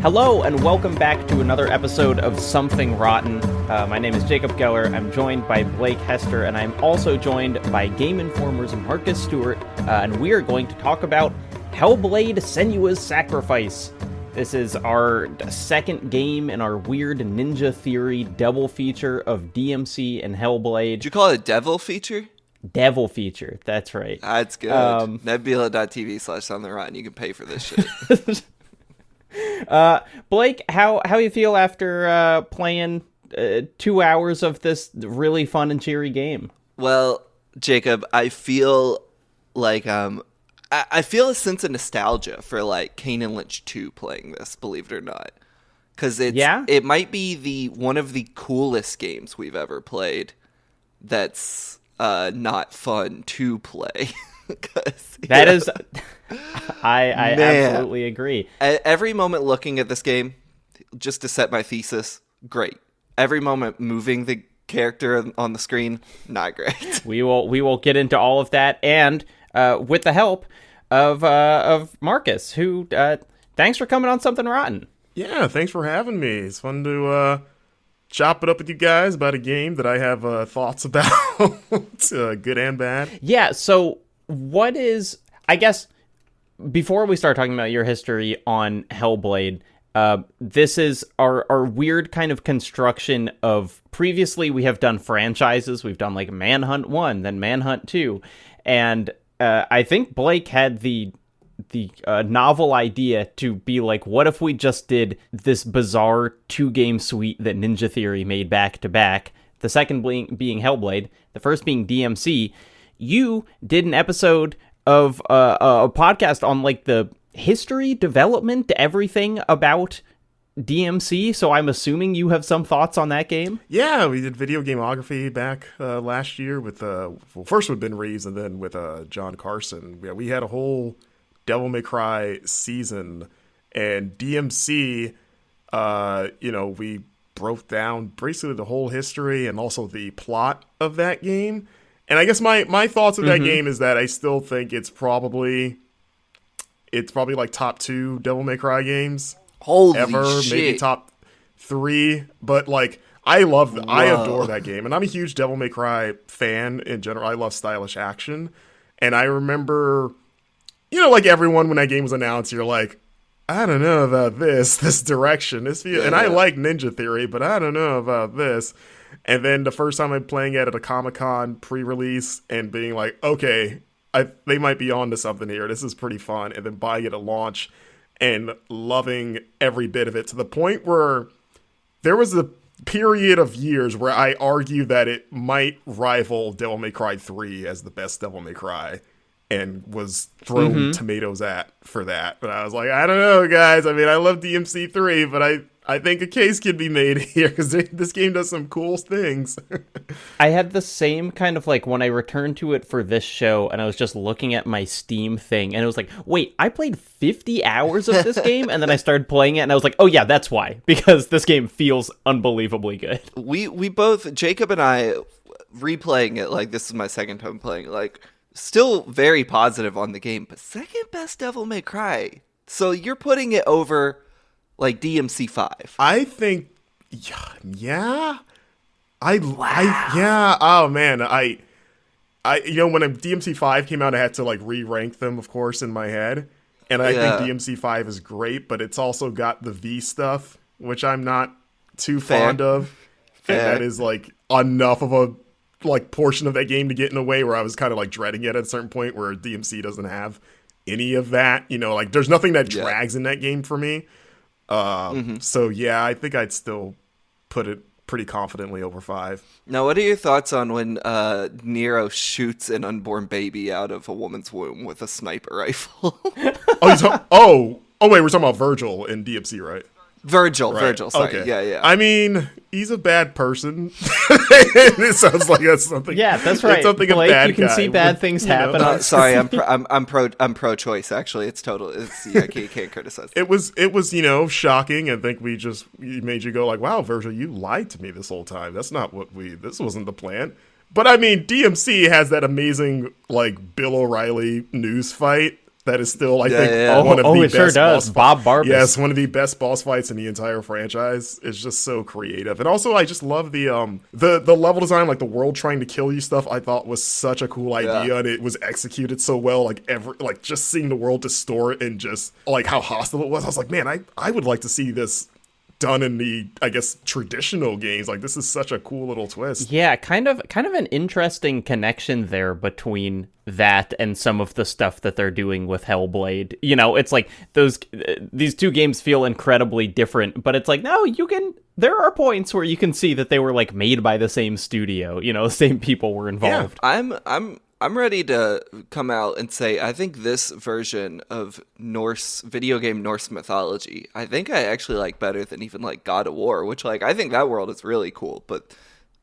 Hello and welcome back to another episode of Something Rotten. My name is Jacob Geller. I'm joined by Blake Hester, and I'm also joined by Game Informer's Marcus Stewart, and we are going to talk about Hellblade: Senua's Sacrifice. This is our second game in our weird Ninja Theory double feature of DMC and Hellblade. Did you call it a devil feature? Devil feature, that's right. That's good. Nebula.tv/somethingrottenpodcast. You can pay for this shit. Blake, how you feel after playing 2 hours of this really fun and cheery game? Well, Jacob, I feel like I feel a sense of nostalgia for like Kane and Lynch 2 playing this, believe it or not. Because it might be one of the coolest games we've ever played that's not fun to play. That is... I absolutely agree. Every moment looking at this game, just to set my thesis, great. Every moment moving the character on the screen, not great. We will get into all of that, and with the help of Marcus, who thanks for coming on Something Rotten. Yeah, thanks for having me. It's fun to chop it up with you guys about a game that I have thoughts about, good and bad. Yeah. So what is, I guess, before we start talking about your history on Hellblade, this is our weird kind of construction of, previously we have done franchises. We've done like Manhunt 1, then Manhunt 2. And I think Blake had the novel idea to be like, what if we just did this bizarre 2-game suite that Ninja Theory made back to back? The second being Hellblade, the first being DMC. You did an episode of a podcast on like the history, development, everything about DMC, so I'm assuming you have some thoughts on that game? Yeah, we did video gameography back last year with, first with Ben Reeves and then with John Carson. Yeah, we had a whole Devil May Cry season, and DMC, we broke down basically the whole history and also the plot of that game. And I guess my thoughts of that game is that I still think it's probably like top 2 Devil May Cry games ever, shit. Maybe top 3. But like I adore that game, and I'm a huge Devil May Cry fan in general. I love stylish action, and I remember, like everyone when that game was announced, you're like, I don't know about this direction, and I like Ninja Theory, but I don't know about this. And then the first time I'm playing it at a Comic-Con pre-release and being like, okay, they might be on to something here. This is pretty fun. And then buying it at launch and loving every bit of it, to the point where there was a period of years where I argued that it might rival Devil May Cry 3 as the best Devil May Cry, and was thrown tomatoes at for that. But I was like, I don't know, guys. I mean, I love DMC 3, but I think a case could be made here because this game does some cool things. I had the same kind of like when I returned to it for this show, and I was just looking at my Steam thing, and it was like, wait, I played 50 hours of this game? And then I started playing it, and I was like, oh yeah, that's why. Because this game feels unbelievably good. We both, Jacob and I, replaying it, like this is my second time playing it, like still very positive on the game, but second best Devil May Cry. So you're putting it over like DMC 5. I think, yeah. Oh man, I when DMC 5 came out, I had to like re-rank them, of course, in my head. And I think DMC 5 is great, but it's also got the V stuff, which I'm not too fond of. And that is like enough of a like portion of that game to get in a way where I was kind of like dreading it at a certain point, where DMC doesn't have any of that. Like there's nothing that drags in that game for me. So yeah, I think I'd still put it pretty confidently over 5. Now, what are your thoughts on when Nero shoots an unborn baby out of a woman's womb with a sniper rifle? Wait, we're talking about Virgil in DMC, right? Virgil, sorry. Okay. Yeah. I mean, he's a bad person. It sounds like that's something. Yeah, that's right. Something Blake, a bad you can guy see bad things happen. Sorry, I'm pro-choice. Actually, you can't criticize. It was shocking. I think we made you go like, wow, Virgil, you lied to me this whole time. That's not this wasn't the plan. But I mean, DMC has that amazing like Bill O'Reilly news fight that is still, I think, one of the it best sure does. Bob Barbas. Yes, one of the best boss fights in the entire franchise. It's just so creative. And also, I just love the level design, like the world trying to kill you stuff, I thought was such a cool idea, and it was executed so well. Like just seeing the world distort and just like how hostile it was, I was like, man, I would like to see this done in the, I guess, traditional games. Like, this is such a cool little twist. Yeah, kind of an interesting connection there between that and some of the stuff that they're doing with Hellblade. You know, it's like these two games feel incredibly different, but it's like, no, there are points where you can see that they were like made by the same studio, you know, the same people were involved. Yeah. I'm ready to come out and say I think this version of video game Norse mythology, I think I actually like better than even like God of War, which like I think that world is really cool. But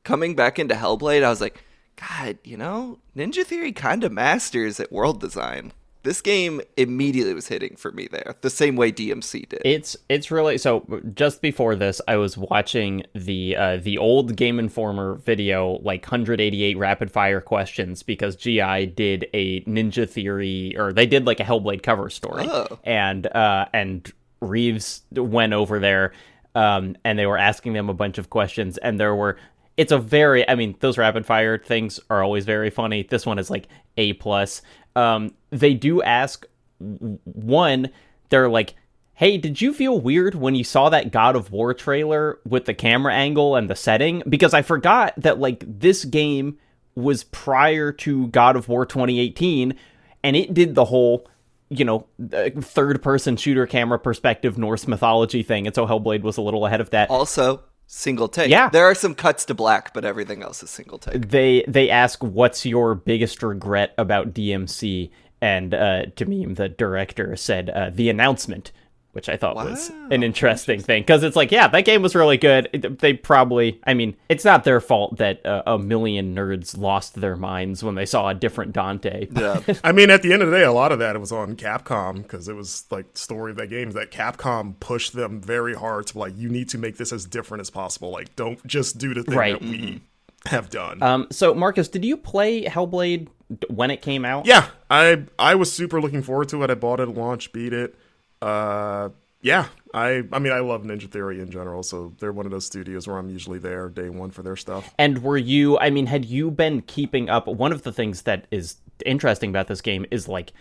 coming back into Hellblade, I was like, God, you know, Ninja Theory kind of masters at world design. This game immediately was hitting for me there, the same way DMC did. It's really, so just before this, I was watching the old Game Informer video, like 188 rapid fire questions, because GI did a Ninja Theory, or they did like a Hellblade cover story, and Reeves went over there, and they were asking them a bunch of questions, and those rapid fire things are always very funny. This one is like A+. They do ask, one, they're like, hey, did you feel weird when you saw that God of War trailer with the camera angle and the setting? Because I forgot that, like, this game was prior to God of War 2018, and it did the whole, you know, third-person shooter camera perspective Norse mythology thing, and so Hellblade was a little ahead of that. Also, single take. Yeah. There are some cuts to black, but everything else is single take. They ask, what's your biggest regret about DMC? And to me, the director said the announcement, which I thought was an interesting thing. Because it's like, yeah, that game was really good. They probably, I mean, it's not their fault that a million nerds lost their minds when they saw a different Dante. Yeah. I mean, at the end of the day, a lot of that was on Capcom, because it was like the story of that game that Capcom pushed them very hard to, like, you need to make this as different as possible. Like, don't just do the thing that we have done. So, Marcus, did you play Hellblade when it came out? Yeah, I was super looking forward to it. I bought it at launch, beat it. Yeah, I mean, I love Ninja Theory in general, so they're one of those studios where I'm usually there day one for their stuff. And had you been keeping up? One of the things that is interesting about this game is, like,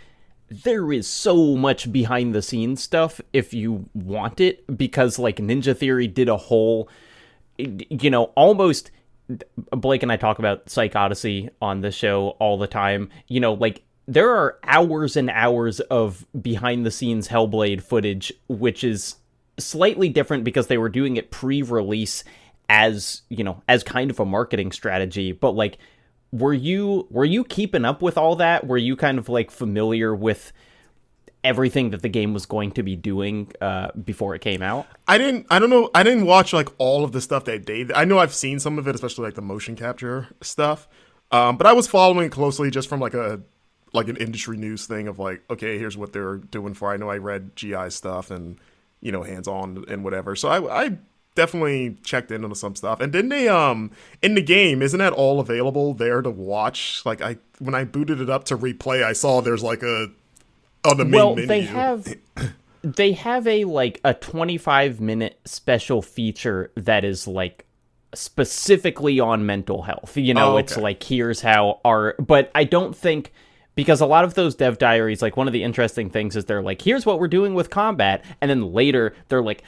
there is so much behind the scenes stuff if you want it, because, like, Ninja Theory did a whole, you know, almost... Blake and I talk about Psychosis on the show all the time. You know, like, there are hours and hours of behind-the-scenes Hellblade footage, which is slightly different because they were doing it pre-release as, you know, as kind of a marketing strategy. But, like, were you keeping up with all that? Were you kind of, like, familiar with everything that the game was going to be doing before it came out? I didn't watch, like, all of the stuff that they did. I know I've seen some of it, especially, like, the motion capture stuff. But I was following closely just from, like, an industry news thing of, like, okay, here's what they're doing for. I know I read GI stuff and, you know, hands-on and whatever. So I definitely checked into some stuff. And didn't they, in the game, isn't that all available there to watch? Like, when I booted it up to replay, I saw there's, like, on the main menu. They have a 25-minute special feature that is, like, specifically on mental health. You know, It's like, here's how but I don't think, because a lot of those dev diaries, like, one of the interesting things is they're like, here's what we're doing with combat, and then later they're like,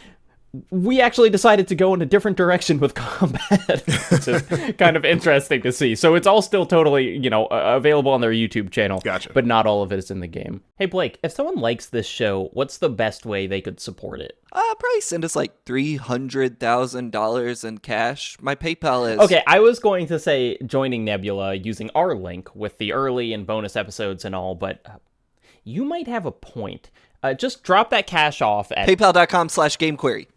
we actually decided to go in a different direction with combat, which is kind of interesting to see. So it's all still totally, you know, available on their YouTube channel. Gotcha. But not all of it is in the game. Hey, Blake, if someone likes this show, what's the best way they could support it? Probably send us like $300,000 in cash. My PayPal is... Okay, I was going to say joining Nebula using our link with the early and bonus episodes and all, but you might have a point. Just drop that cash off at... PayPal.com/GameQuery.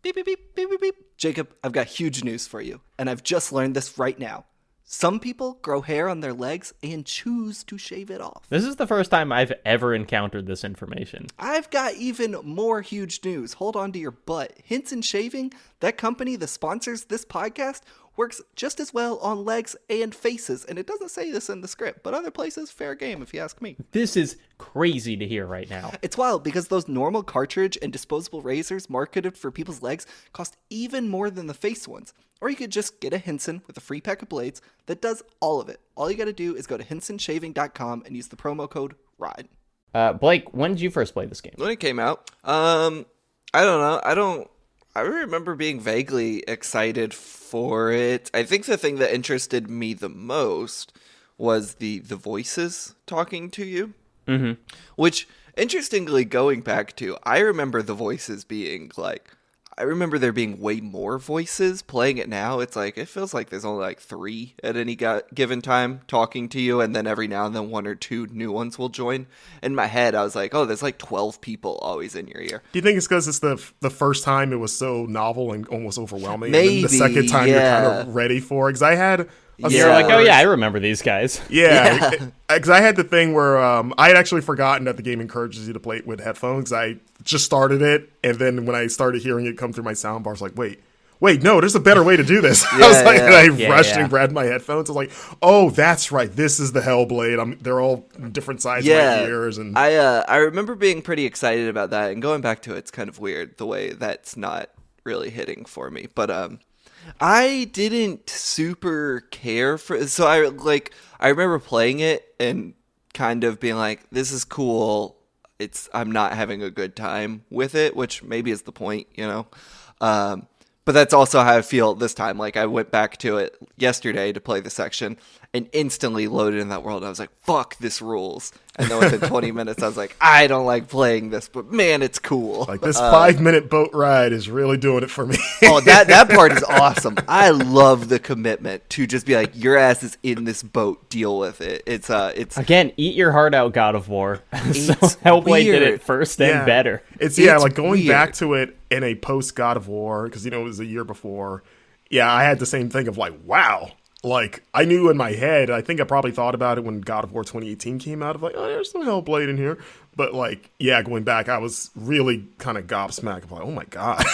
Beep, beep, beep, beep, beep, beep. Jacob, I've got huge news for you, and I've just learned this right now. Some people grow hair on their legs and choose to shave it off. This is the first time I've ever encountered this information. I've got even more huge news. Hold on to your butt. Hints in shaving, That company that sponsors this podcast works just as well on legs and faces, and it doesn't say this in the script, but other places, fair game if you ask me. This is crazy to hear right now. It's wild because those normal cartridge and disposable razors marketed for people's legs cost even more than the face ones. Or you could just get a Henson with a free pack of blades that does all of it. All you gotta do is go to hensonshaving.com and use the promo code RIDE. Blake, when did you first play this game? When it came out, I don't know. I remember being vaguely excited for it. I think the thing that interested me the most was the voices talking to you. Mm-hmm. Which, interestingly, going back to, I remember the voices being like, I remember there being way more voices. Playing it now, it's like, it feels like there's only like 3 at any given time talking to you, and then every now and then 1 or 2 new ones will join. In my head, I was like, oh, there's like 12 people always in your ear. Do you think it's because it's the first time it was so novel and almost overwhelming? Maybe, and then the second time you're kind of ready for it? Because I had... You're like, oh yeah, I remember these guys. Yeah, because I had the thing where I had actually forgotten that the game encourages you to play it with headphones. I just started it, and then when I started hearing it come through my soundbar, I was like, wait, no, there's a better way to do this. I was like, and I rushed and grabbed my headphones. I was like, oh, that's right, this is the Hellblade. They're all different sides of my ears. And I remember being pretty excited about that, and going back to it's kind of weird the way that's not really hitting for me, but I didn't super care for, so I remember playing it and kind of being like, this is cool. I'm not having a good time with it, which maybe is the point, you know? But that's also how I feel this time. Like, I went back to it yesterday to play the section and instantly loaded in that world. I was like, fuck, this rules. And then within 20 minutes, I was like, I don't like playing this, but man, it's cool. Like, this 5-minute boat ride is really doing it for me. Oh, that part is awesome. I love the commitment to just be like, your ass is in this boat, deal with it. It's again, eat your heart out, God of War. So Hellblade did it first and better. It's like going back to it in a post God of War, because it was a year before. Yeah, I had the same thing of like, wow. Like, I knew in my head, I think I probably thought about it when God of War 2018 came out, of like, oh, there's some Hellblade in here. But, like, yeah, going back, I was really kind of gobsmacked of like, oh my God.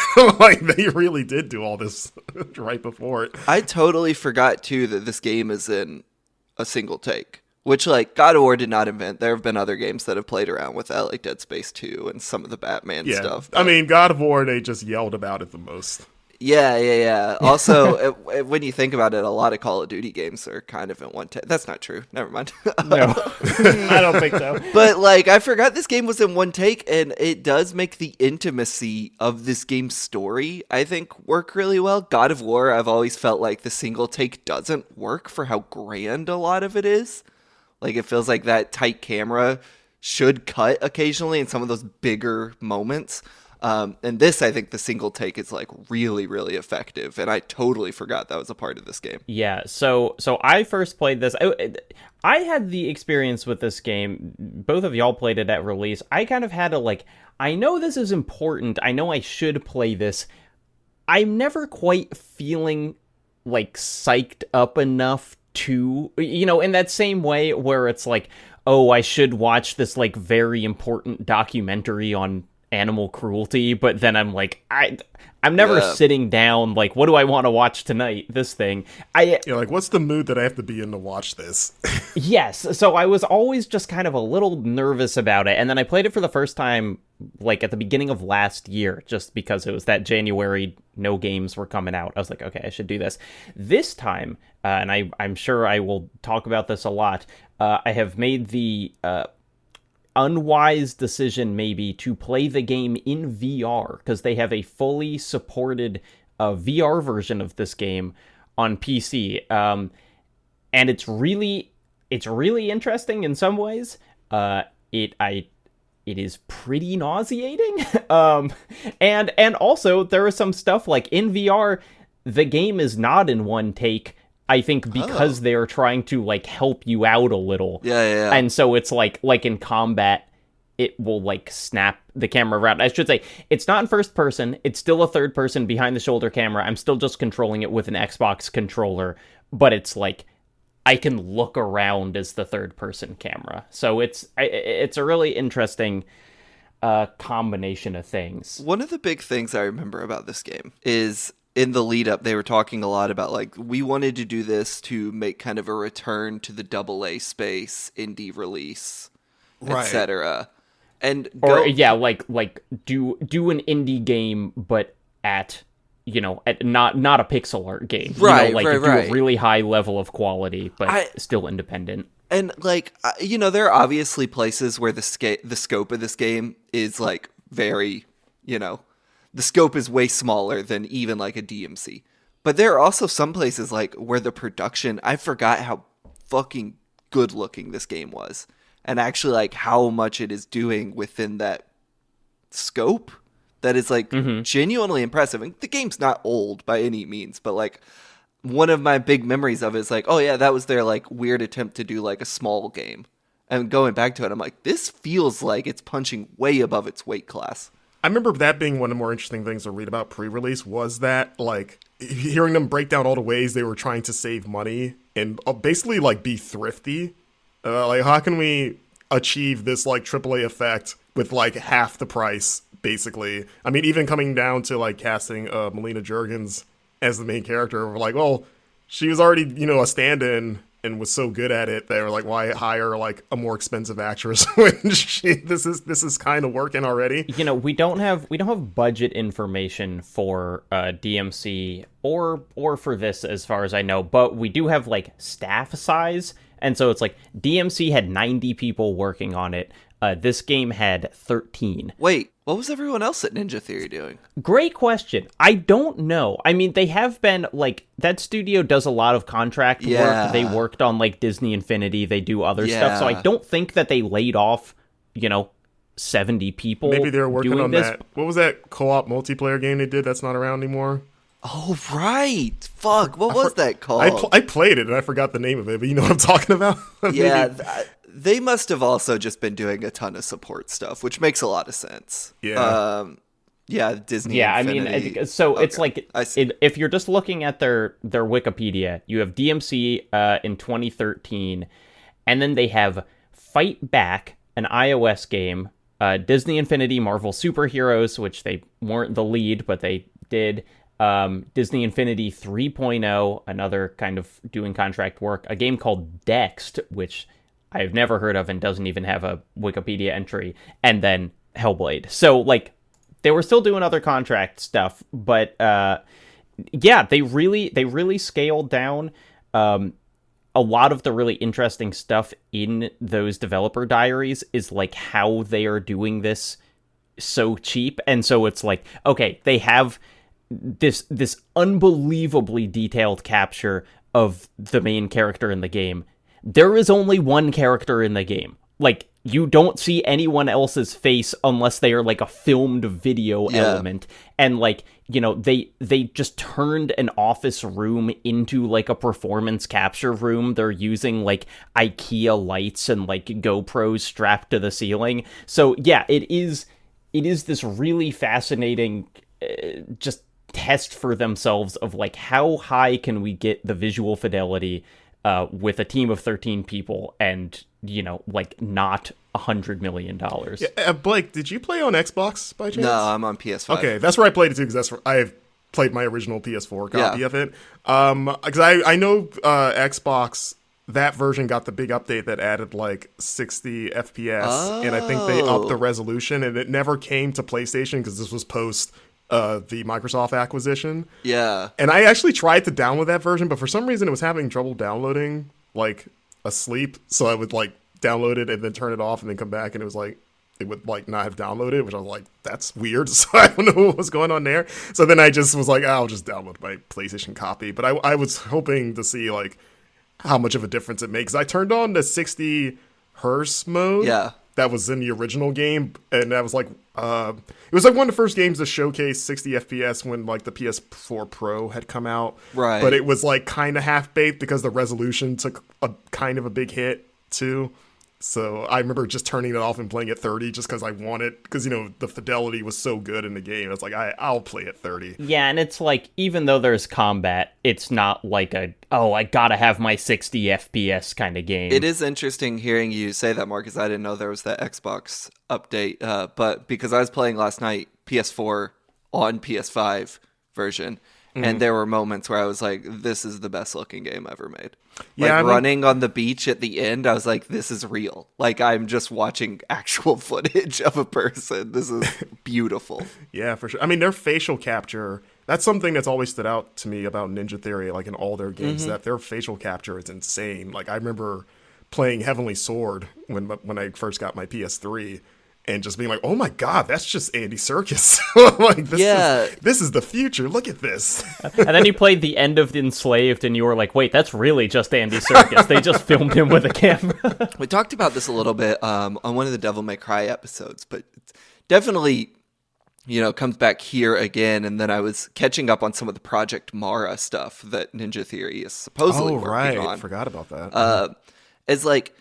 Like, they really did do all this right before it. I totally forgot, too, that this game is in a single take. Which, like, God of War did not invent. There have been other games that have played around with that, like Dead Space 2 and some of the Batman stuff. But I mean, God of War, they just yelled about it the most. Yeah. Also, when you think about it, a lot of Call of Duty games are kind of in one take. That's not true. Never mind. No, I don't think so. But, like, I forgot this game was in one take, and it does make the intimacy of this game's story, I think, work really well. God of War, I've always felt like the single take doesn't work for how grand a lot of it is. Like, it feels like that tight camera should cut occasionally in some of those bigger moments. And this, I think the single take is like really, really effective. And I totally forgot that was a part of this game. Yeah. So I first played this. I had the experience with this game. Both of y'all played it at release. I kind of had to like, I know this is important. I know I should play this. I'm never quite feeling like psyched up enough to, in that same way where it's like, oh, I should watch this like very important documentary on animal cruelty, but then I'm like, I'm never sitting down like, what do I want to watch tonight? This thing. You're like, what's the mood that I have to be in to watch this? Yes. So I was always just kind of a little nervous about it. And then I played it for the first time like at the beginning of last year, just because it was that January, no games were coming out. I was like, okay, I should do this. This time, and I'm sure I will talk about this a lot, I have made the unwise decision maybe to play the game in VR, because they have a fully supported VR version of this game on PC, and it's really interesting in some ways. It is pretty nauseating, and also there is some stuff like in VR, the game is not in one take. I think because they are trying to like help you out a little. Yeah. And so it's like in combat, it will like snap the camera around. I should say it's not in first person. It's still a third person behind the shoulder camera. I'm still just controlling it with an Xbox controller, but it's like I can look around as the third person camera. So it's a really interesting combination of things. One of the big things I remember about this game is in the lead up, they were talking a lot about like, we wanted to do this to make kind of a return to the AA space, indie release, etc. And do an indie game, but at not a pixel art game, do a really high level of quality, but still independent. And like, there are obviously places where the scope of this game is like very, the scope is way smaller than even like a DMC. But there are also some places like where the production, I forgot how fucking good looking this game was. And actually like how much it is doing within that scope that is like genuinely impressive. And the game's not old by any means, but like one of my big memories of it is like, oh yeah, that was their like weird attempt to do like a small game. And going back to it, I'm like, this feels like it's punching way above its weight class. I remember that being one of the more interesting things to read about pre-release was that, like, hearing them break down all the ways they were trying to save money and basically, like, be thrifty. Like, how can we achieve this, like, AAA effect with, like, half the price, basically? I mean, even coming down to, like, casting Melina Juergens as the main character. We're like, well, she was already, a stand-in and was so good at it, they were like, why hire like a more expensive actress when this is kind of working already? We don't have budget information for DMC or for this as far as I know, but we do have like staff size, and so it's like DMC had 90 people working on it. This game had 13. Wait, what was everyone else at Ninja Theory doing? Great question. I don't know. I mean, they have been, like, that studio does a lot of contract work. They worked on, like, Disney Infinity. They do other stuff. So I don't think that they laid off, 70 people. Maybe they were working on that. What was that co-op multiplayer game they did that's not around anymore? Oh, right. Fuck. What was that called? I played it and I forgot the name of it, but you know what I'm talking about? Yeah. They must have also just been doing a ton of support stuff, which makes a lot of sense. Yeah. Disney. Yeah, Infinity. I mean, so it's like, if you're just looking at their Wikipedia, you have DMC in 2013, and then they have Fight Back, an iOS game, Disney Infinity, Marvel Superheroes, which they weren't the lead, but they did, Disney Infinity 3.0, another kind of doing contract work, a game called Dexed, which I've never heard of and doesn't even have a Wikipedia entry, and then Hellblade. So, like, they were still doing other contract stuff, but, they really scaled down, a lot of the really interesting stuff in those developer diaries is, like, how they are doing this so cheap, and so it's like, okay, they have this unbelievably detailed capture of the main character in the game. There is only one character in the game. Like, you don't see anyone else's face unless they are, like, a filmed video element. And, like, they just turned an office room into, like, a performance capture room. They're using, like, IKEA lights and, like, GoPros strapped to the ceiling. So, yeah, it is this really fascinating just test for themselves of, like, how high can we get the visual fidelity with a team of 13 people and, like, not $100 million. Yeah, Blake, did you play on Xbox by chance? No, I'm on PS5. Okay, that's where I played it too, because that's where I've played my original PS4 copy of it. Because I know Xbox, that version got the big update that added like 60 FPS, and I think they upped the resolution, and it never came to PlayStation because this was post the Microsoft acquisition. Yeah. And I actually tried to download that version, but for some reason it was having trouble downloading, like, asleep. So I would, like, download it and then turn it off and then come back, and it was like, it would, like, not have downloaded, which I was like, that's weird. So I don't know what was going on there. So then I just was like, I'll just download my PlayStation copy. But I was hoping to see, like, how much of a difference it makes. I turned on the 60 hertz mode. Yeah. That was in the original game, and that was like, it was like one of the first games to showcase 60 FPS when, like, the PS4 Pro had come out. Right. But it was, like, kind of half-baked because the resolution took a kind of a big hit, too. So I remember just turning it off and playing at 30 just because I wanted, because, the fidelity was so good in the game. It's like, I'll play at 30. Yeah, and it's like, even though there's combat, it's not like I gotta have my 60 FPS kind of game. It is interesting hearing you say that, Marcus. I didn't know there was that Xbox update, but because I was playing last night, PS4 on PS5 version, and there were moments where I was like, this is the best looking game ever made. Yeah, running on the beach at the end, I was like, this is real. Like, I'm just watching actual footage of a person. This is beautiful. Yeah, for sure. I mean, their facial capture, that's something that's always stood out to me about Ninja Theory, like in all their games, that their facial capture is insane. Like, I remember playing Heavenly Sword when I first got my PS3, and just being like, oh my God, that's just Andy Serkis. Like, this is the future. Look at this. And then you played the end of The Enslaved, and you were like, wait, that's really just Andy Serkis. They just filmed him with a camera. We talked about this a little bit on one of the Devil May Cry episodes, but it's definitely, comes back here again. And then I was catching up on some of the Project Mara stuff that Ninja Theory is supposedly working on. I forgot about that. It's like,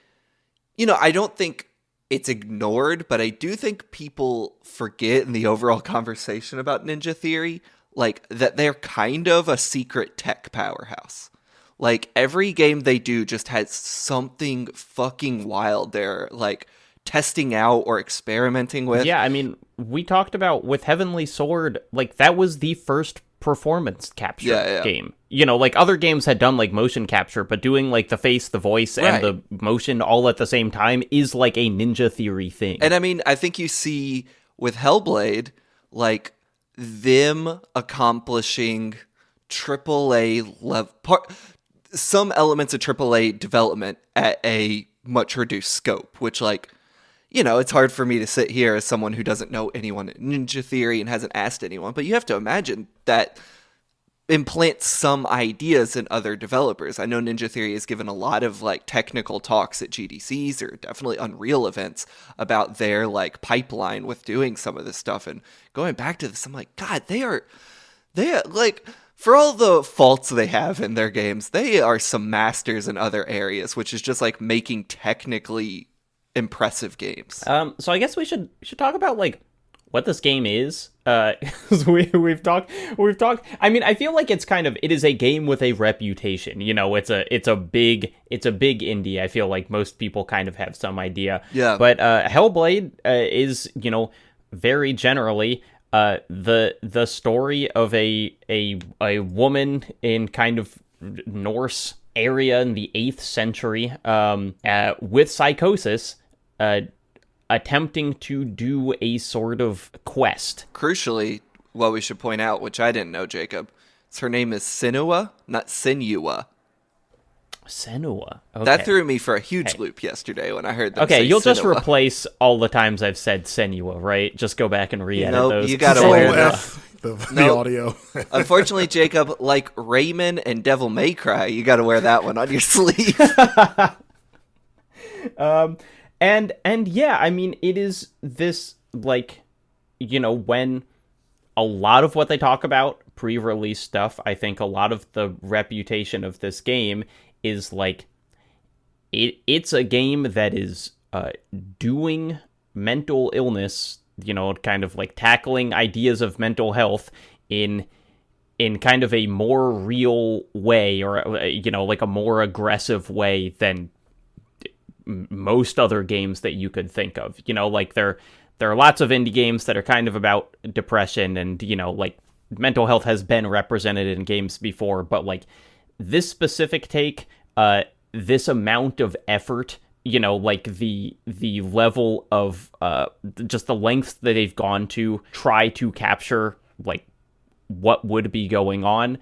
I don't think it's ignored, but I do think people forget in the overall conversation about Ninja Theory, like, that they're kind of a secret tech powerhouse. Like, every game they do just has something fucking wild they're, like, testing out or experimenting with. Yeah, I mean, we talked about with Heavenly Sword, like, that was the first performance capture game. Like, other games had done like motion capture, but doing like the face, the voice, and the motion all at the same time is like a Ninja Theory thing. And I mean, I think you see with Hellblade, like, them accomplishing AAA level, some elements of AAA development at a much reduced scope, which, like, it's hard for me to sit here as someone who doesn't know anyone at Ninja Theory and hasn't asked anyone, but you have to imagine that implants some ideas in other developers. I know Ninja Theory has given a lot of, like, technical talks at GDCs or definitely Unreal events about their, like, pipeline with doing some of this stuff. And going back to this, I'm like, God, they are like, for all the faults they have in their games, they are some masters in other areas, which is just like making technically impressive games. So I guess we should talk about like what this game is. 'Cause we've talked. I mean, I feel like it is a game with a reputation. It's a big indie. I feel like most people kind of have some idea. Yeah. But Hellblade is very generally the story of a woman in kind of Norse area in the 8th century with psychosis, attempting to do a sort of quest. Crucially, what we should point out, which I didn't know, Jacob, her name is Senua, not Senua. Senua. Okay. That threw me for a huge loop yesterday when I heard them say you'll Senua. just replace all the times I've said Senua, right? Just go back and re-edit those. You gotta wear the audio. Unfortunately, Jacob, like Rayman and Devil May Cry, you gotta wear that one on your sleeve. And yeah, I mean, it is this, like, when a lot of what they talk about pre-release stuff, I think a lot of the reputation of this game is like, it's a game that is doing mental illness, kind of like tackling ideas of mental health in kind of a more real way, or like a more aggressive way than most other games that you could think of. Like there are lots of indie games that are kind of about depression, and like mental health has been represented in games before, but like this specific take, this amount of effort, like the level of just the lengths that they've gone to try to capture like what would be going on,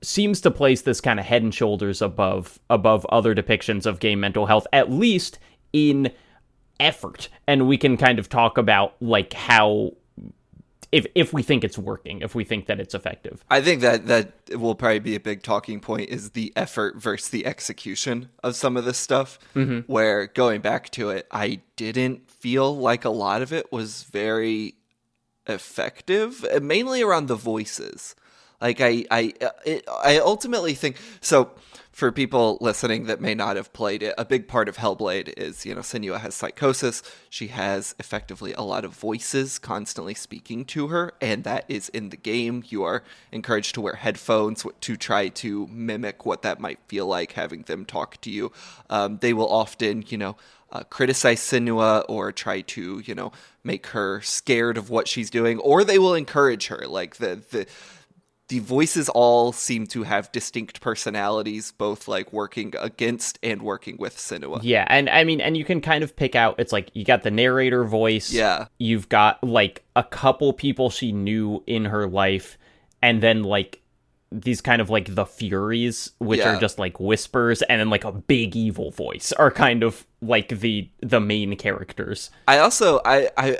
seems to place this kind of head and shoulders above other depictions of game mental health, at least in effort. And we can kind of talk about like how, if we think it's working, if we think that it's effective. I think that will probably be a big talking point, is the effort versus the execution of some of this stuff, where, going back to it, I didn't feel like a lot of it was very effective, mainly around the voices. Like I ultimately think so. For people listening that may not have played it, a big part of Hellblade is, Senua has psychosis. She has effectively a lot of voices constantly speaking to her, and that is in the game. You are encouraged to wear headphones to try to mimic what that might feel like, having them talk to you. They will often, criticize Senua or try to, make her scared of what she's doing, or they will encourage her. Like the voices all seem to have distinct personalities, both like working against and working with Senua. Yeah, and I mean, and you can kind of pick out, it's like, you got the narrator voice. Yeah. You've got, like, a couple people she knew in her life, and then, like, these kind of, like, the Furies, which are just, like, whispers, and then, like, a big evil voice are kind of, like, the main characters. I also, I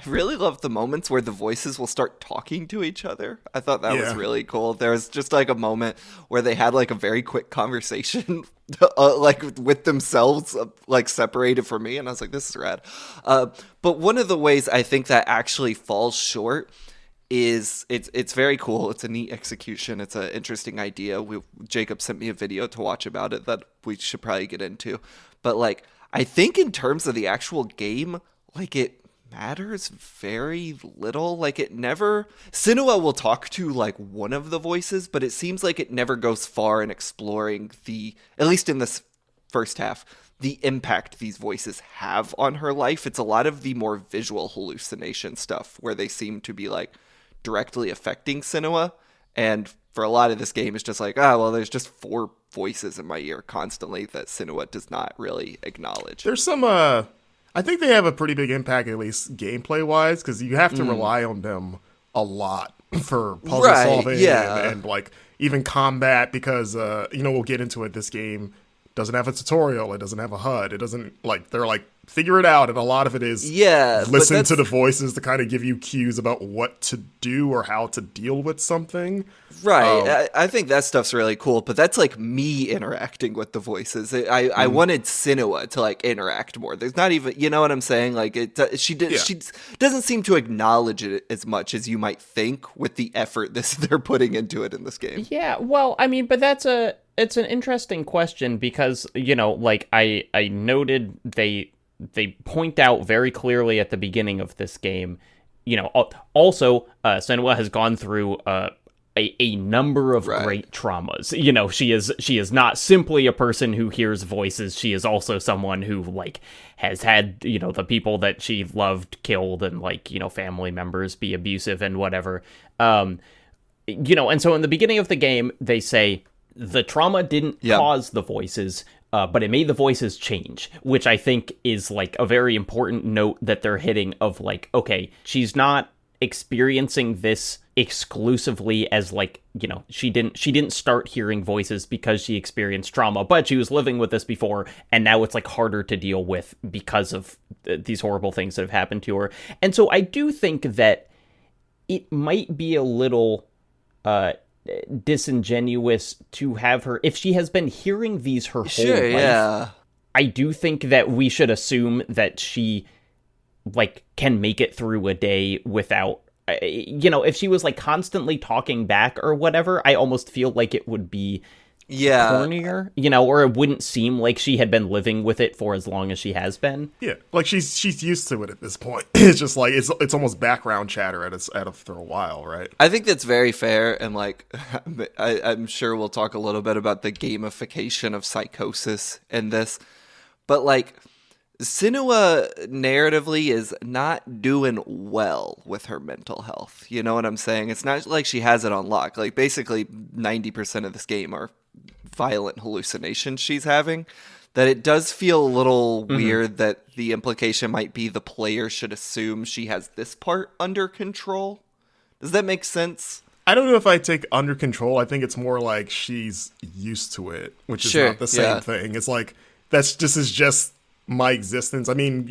really love the moments where the voices will start talking to each other. I thought that was really cool. There was just, like, a moment where they had, like, a very quick conversation, like, with themselves, like, separated from me, and I was like, this is rad. But one of the ways I think that actually falls short is it's very cool. It's a neat execution. It's an interesting idea. Jacob sent me a video to watch about it that we should probably get into. But like, I think in terms of the actual game, like, it matters very little. Like, it never, Senua will talk to like one of the voices, but it seems like it never goes far in exploring at least in this first half, the impact these voices have on her life. It's a lot of the more visual hallucination stuff where they seem to be like directly affecting Senua, and for a lot of this game it's just like, there's just 4 voices in my ear constantly that Senua does not really acknowledge. There's some I think they have a pretty big impact, at least gameplay wise, because you have to rely on them a lot for puzzle solving and like even combat, because we'll get into it. This game doesn't have a tutorial, it doesn't have a HUD, it doesn't, like, they're like, figure it out, and a lot of it is listen to the voices to kind of give you cues about what to do or how to deal with something. Right. I think that stuff's really cool, but that's like me interacting with the voices. I wanted Senua to like interact more. There's not even, you know what I'm saying? Like, she doesn't seem to acknowledge it as much as you might think with the effort they're putting into it in this game. Yeah, well, I mean, but it's an interesting question, because, like, I noted they point out very clearly at the beginning of this game, also, Senua has gone through a number of great traumas. She is not simply a person who hears voices. She is also someone who, like, has had, the people that she loved killed, and, like, family members be abusive and whatever. And so in the beginning of the game, they say the trauma didn't cause the voices, but it made the voices change, which I think is, like, a very important note that they're hitting of, like, okay, she's not experiencing this exclusively as, like, she didn't start hearing voices because she experienced trauma, but she was living with this before, and now it's, like, harder to deal with because of these horrible things that have happened to her. And so I do think that it might be a little disingenuous to have her, if she has been hearing these her whole life. I do think that we should assume that she, like, can make it through a day without, if she was, like, constantly talking back or whatever, I almost feel like it would be cornier, or it wouldn't seem like she had been living with it for as long as she has been. Yeah, like, she's used to it at this point. It's just like, it's almost background chatter after a while, right? I think that's very fair, and, like, I'm sure we'll talk a little bit about the gamification of psychosis in this, but, like, Senua narratively is not doing well with her mental health. You know what I'm saying? It's not like she has it on lock. Like, basically 90% of this game are violent hallucinations she's having. That it does feel a little weird that the implication might be the player should assume she has this part under control. Does that make sense? I don't know if I take under control. I think it's more like she's used to it, which is not the same thing. It's like, this is just my existence. I mean,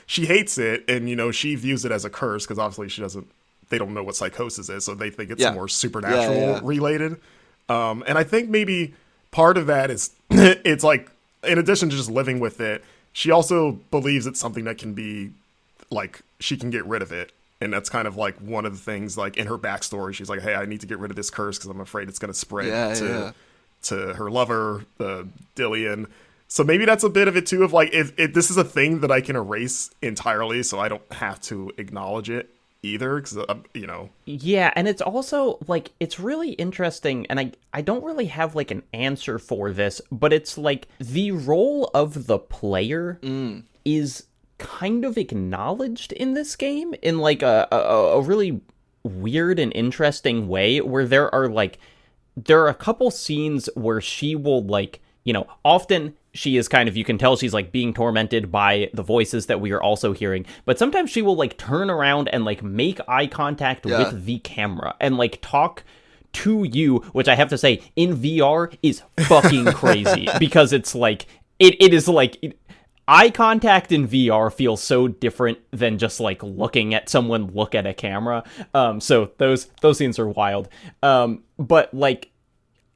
she hates it, and, she views it as a curse, because obviously they don't know what psychosis is, so they think it's more supernatural related. And I think maybe part of that is, it's like, in addition to just living with it, she also believes it's something that can be, like, she can get rid of it And that's kind of like one of the things, like in her backstory, she's like, hey, I need to get rid of this curse because I'm afraid it's going to spread to her lover, Dillian. So maybe that's a bit of it too, of like, if this is a thing that I can erase entirely, so I don't have to acknowledge it either, because, you know. Yeah, and it's also, like, it's really interesting, and I don't really have, like, an answer for this, but it's like, the role of the player is kind of acknowledged in this game in, like, a really weird and interesting way, where there are a couple scenes where she will, like, you know, often she is kind of, you can tell she's, like, being tormented by the voices that we are also hearing, but sometimes she will, like, turn around and, like, make eye contact with the camera and, like, talk to you, which I have to say, in VR is fucking crazy, because it's, like, it is, like, eye contact in VR feels so different than just, like, looking at someone look at a camera, so those scenes are wild, but, like,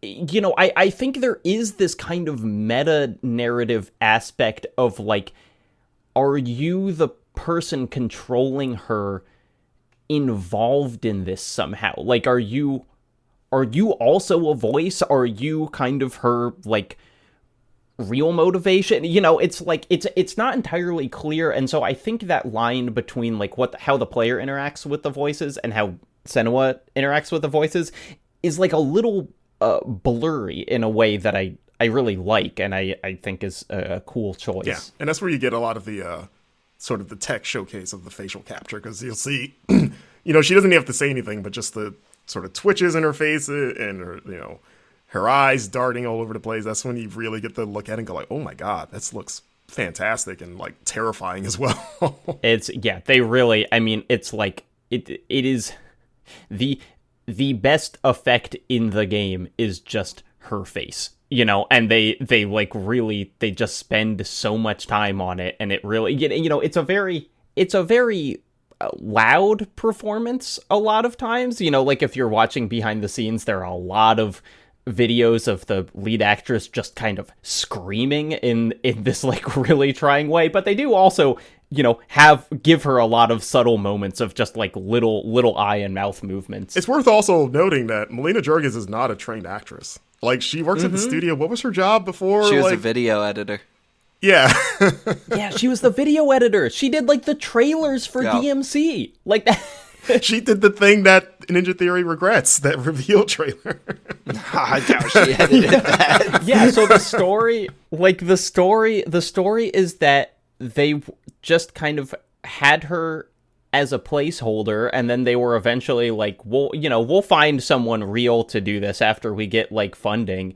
you know, I think there is this kind of meta-narrative aspect of, like, are you the person controlling her involved in this somehow? Like, are you also a voice? Are you kind of her, like, real motivation? You know, it's like, it's not entirely clear, and so I think that line between, like, how the player interacts with the voices and how Senua interacts with the voices is, like, a little blurry in a way that I really like, and I think is a cool choice. Yeah, and that's where you get a lot of the sort of the tech showcase of the facial capture, because you'll see, you know, she doesn't have to say anything, but just the sort of twitches in her face and her, you know, her eyes darting all over the place. That's when you really get to look at it and go like, oh my god, this looks fantastic and, like, terrifying as well. They really, I mean, it's like, it is the best effect in the game is just her face, you know, and they like really, they just spend so much time on it, and it really, you know, it's a very loud performance a lot of times, you know, like if you're watching behind the scenes, there are a lot of videos of the lead actress just kind of screaming in this, like, really trying way, but they do also, you know, give her a lot of subtle moments of just, like, little eye and mouth movements. It's worth also noting that Melina Jurgens is not a trained actress. Like, she works at the studio. What was her job before? She was a video editor. Yeah. Yeah, she was the video editor. She did, like, the trailers for DMC. Like that. She did the thing that Ninja Theory regrets, that reveal trailer. I doubt she edited that. Yeah, so the story is that they just kind of had her as a placeholder, and then they were eventually like, we'll find someone real to do this after we get, like, funding.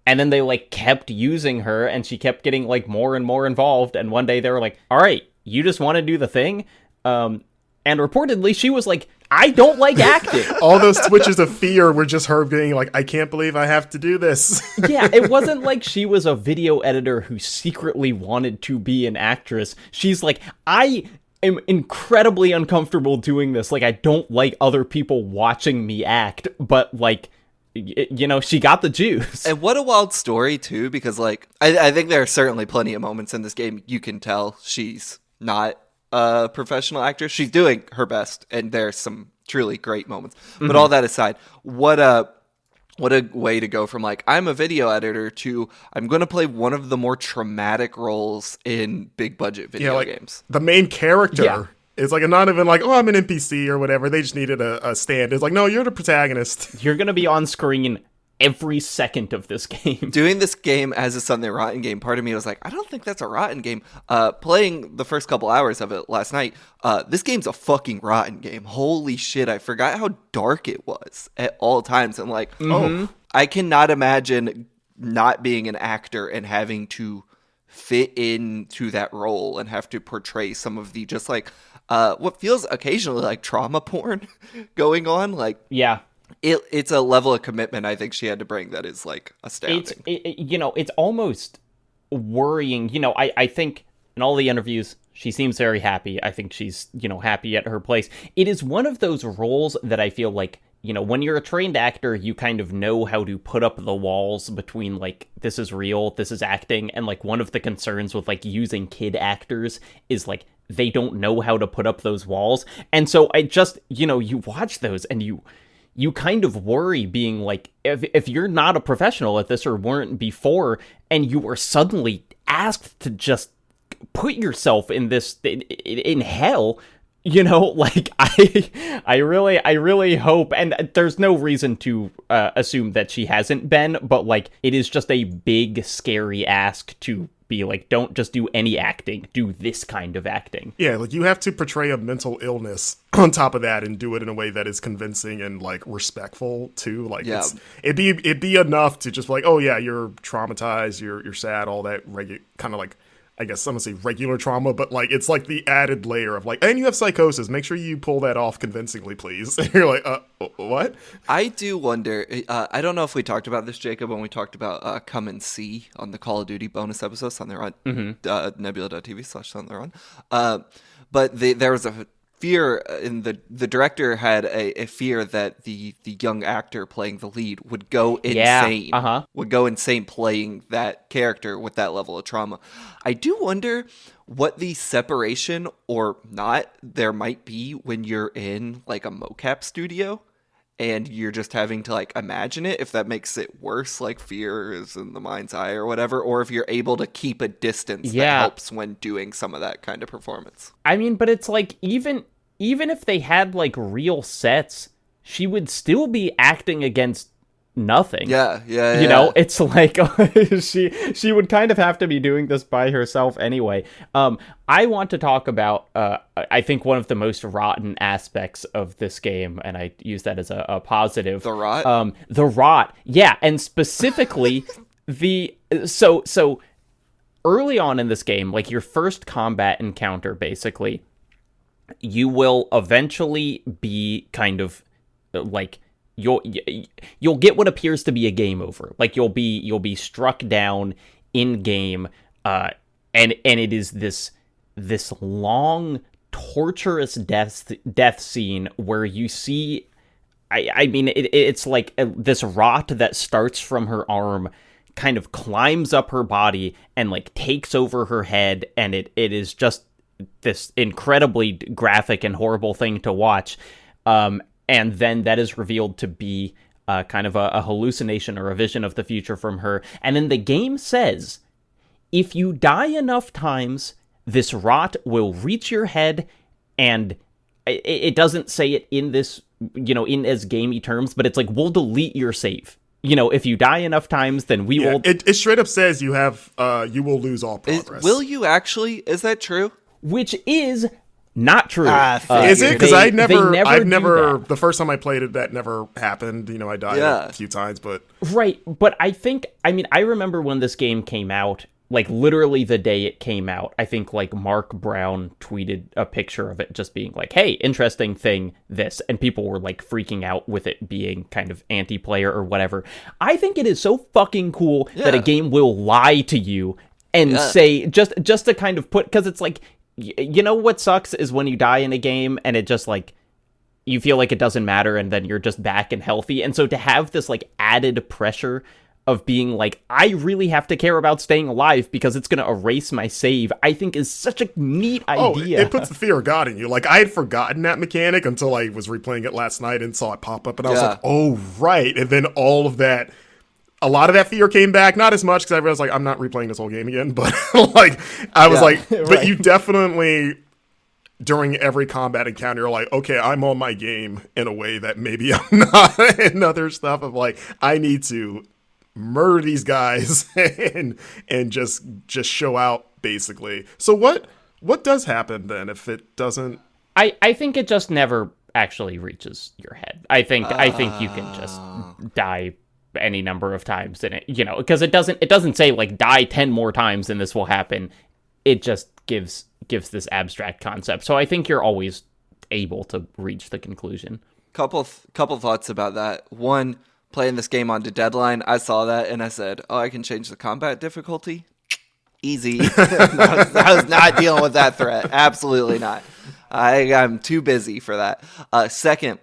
And then they, like, kept using her, and she kept getting, like, more and more involved, and one day they were like, all right, you just want to do the thing? And reportedly, she was like, I don't like acting. All those twitches of fear were just her being like, I can't believe I have to do this. Yeah, it wasn't like she was a video editor who secretly wanted to be an actress. She's like, I am incredibly uncomfortable doing this. Like, I don't like other people watching me act, but, like, you know, she got the juice. And what a wild story, too, because, like, I think there are certainly plenty of moments in this game you can tell she's not a professional actress. She's doing her best, and there's some truly great moments. But all that aside, what a way to go from, like, I'm a video editor to I'm going to play one of the more traumatic roles in big budget video games. The main character is like not even like, oh, I'm an NPC or whatever. They just needed a stand. It's like, no, you're the protagonist. You're going to be on screen every second of this game. Doing this game as a Something Rotten game, part of me was like, I don't think that's a rotten game. Playing the first couple hours of it last night, this game's a fucking rotten game. Holy shit, I forgot how dark it was at all times. And like, I cannot imagine not being an actor and having to fit into that role and have to portray some of the just like what feels occasionally like trauma porn going on. Like, yeah. It's a level of commitment I think she had to bring that is, like, astounding. It's almost worrying. You know, I think in all the interviews, she seems very happy. I think she's, you know, happy at her place. It is one of those roles that I feel like, you know, when you're a trained actor, you kind of know how to put up the walls between, like, this is real, this is acting, and, like, one of the concerns with, like, using kid actors is, like, they don't know how to put up those walls. And so I just, you watch those and you kind of worry, being like, if you're not a professional at this or weren't before, and you were suddenly asked to just put yourself in this, in hell, like I really hope, and there's no reason to assume that she hasn't been, but like, it is just a big, scary ask to be like, don't just do any acting, do this kind of acting. Yeah, like, you have to portray a mental illness on top of that and do it in a way that is convincing and like respectful too. Like, yeah. It'd be enough to just be like, oh yeah, you're traumatized, you're sad, all that kind of like, I guess I'm gonna say regular trauma, but like, it's like the added layer of like, and you have psychosis, make sure you pull that off convincingly, please. And you're like, what? I do wonder, I don't know if we talked about this, Jacob, when we talked about Come and See on the Call of Duty bonus episode, mm-hmm. Nebula.tv/Something but there was a fear in the director had a fear that the young actor playing the lead would go insane. Would go insane playing that character with that level of trauma. I do wonder what the separation or not there might be when you're in like a mocap studio and you're just having to like imagine it, if that makes it worse, like fear is in the mind's eye or whatever, or if you're able to keep a distance that helps when doing some of that kind of performance. I mean, but it's like, even if they had like real sets, she would still be acting against nothing. Yeah. It's like she would kind of have to be doing this by herself anyway. I want to talk about I think one of the most rotten aspects of this game, and I use that as a positive. The rot? The rot. Yeah, and specifically so early on in this game, like your first combat encounter, basically, you will eventually be kind of like, you'll get what appears to be a game over. Like, you'll be struck down in game, and it is this long, torturous death scene where you see, I mean, it's like this rot that starts from her arm, kind of climbs up her body and like takes over her head, and it is just this incredibly graphic and horrible thing to watch. And then that is revealed to be kind of a hallucination or a vision of the future from her. And then the game says, if you die enough times, this rot will reach your head, and it doesn't say it in this, in as gamey terms, but it's like, we'll delete your save. If you die enough times, then we will... It straight up says you will lose all progress. Will you actually? Is that true? Which is... not true. Is it? Because I've never, the first time I played it, that never happened. I died a few times, but... Right, but I remember when this game came out, like literally the day it came out, I think like Mark Brown tweeted a picture of it just being like, hey, interesting thing, this. And people were like freaking out with it being kind of anti-player or whatever. I think it is so fucking cool that a game will lie to you and say, just to kind of put, because it's like, what sucks is when you die in a game and it just like, you feel like it doesn't matter and then you're just back and healthy. And so to have this like added pressure of being like, I really have to care about staying alive because it's going to erase my save, I think is such a neat idea. It puts the fear of God in you. Like, I had forgotten that mechanic until I was replaying it last night and saw it pop up, and I was like, oh, right. And then all of that, a lot of that fear came back, not as much, because I realized, like, I'm not replaying this whole game again, but, like, I was like, but right. You definitely, during every combat encounter, you're like, okay, I'm on my game in a way that maybe I'm not, and other stuff of, like, I need to murder these guys and just show out, basically. So what does happen then if it doesn't? I think it just never actually reaches your head. I think you can just die any number of times in it, because it doesn't say like die 10 more times and this will happen. It just gives this abstract concept. So I think you're always able to reach the conclusion. Couple thoughts about that. One, playing this game on the deadline, I saw that and I said, oh, I can change the combat difficulty. Easy. I was not dealing with that threat. Absolutely not. I'm too busy for that. Second,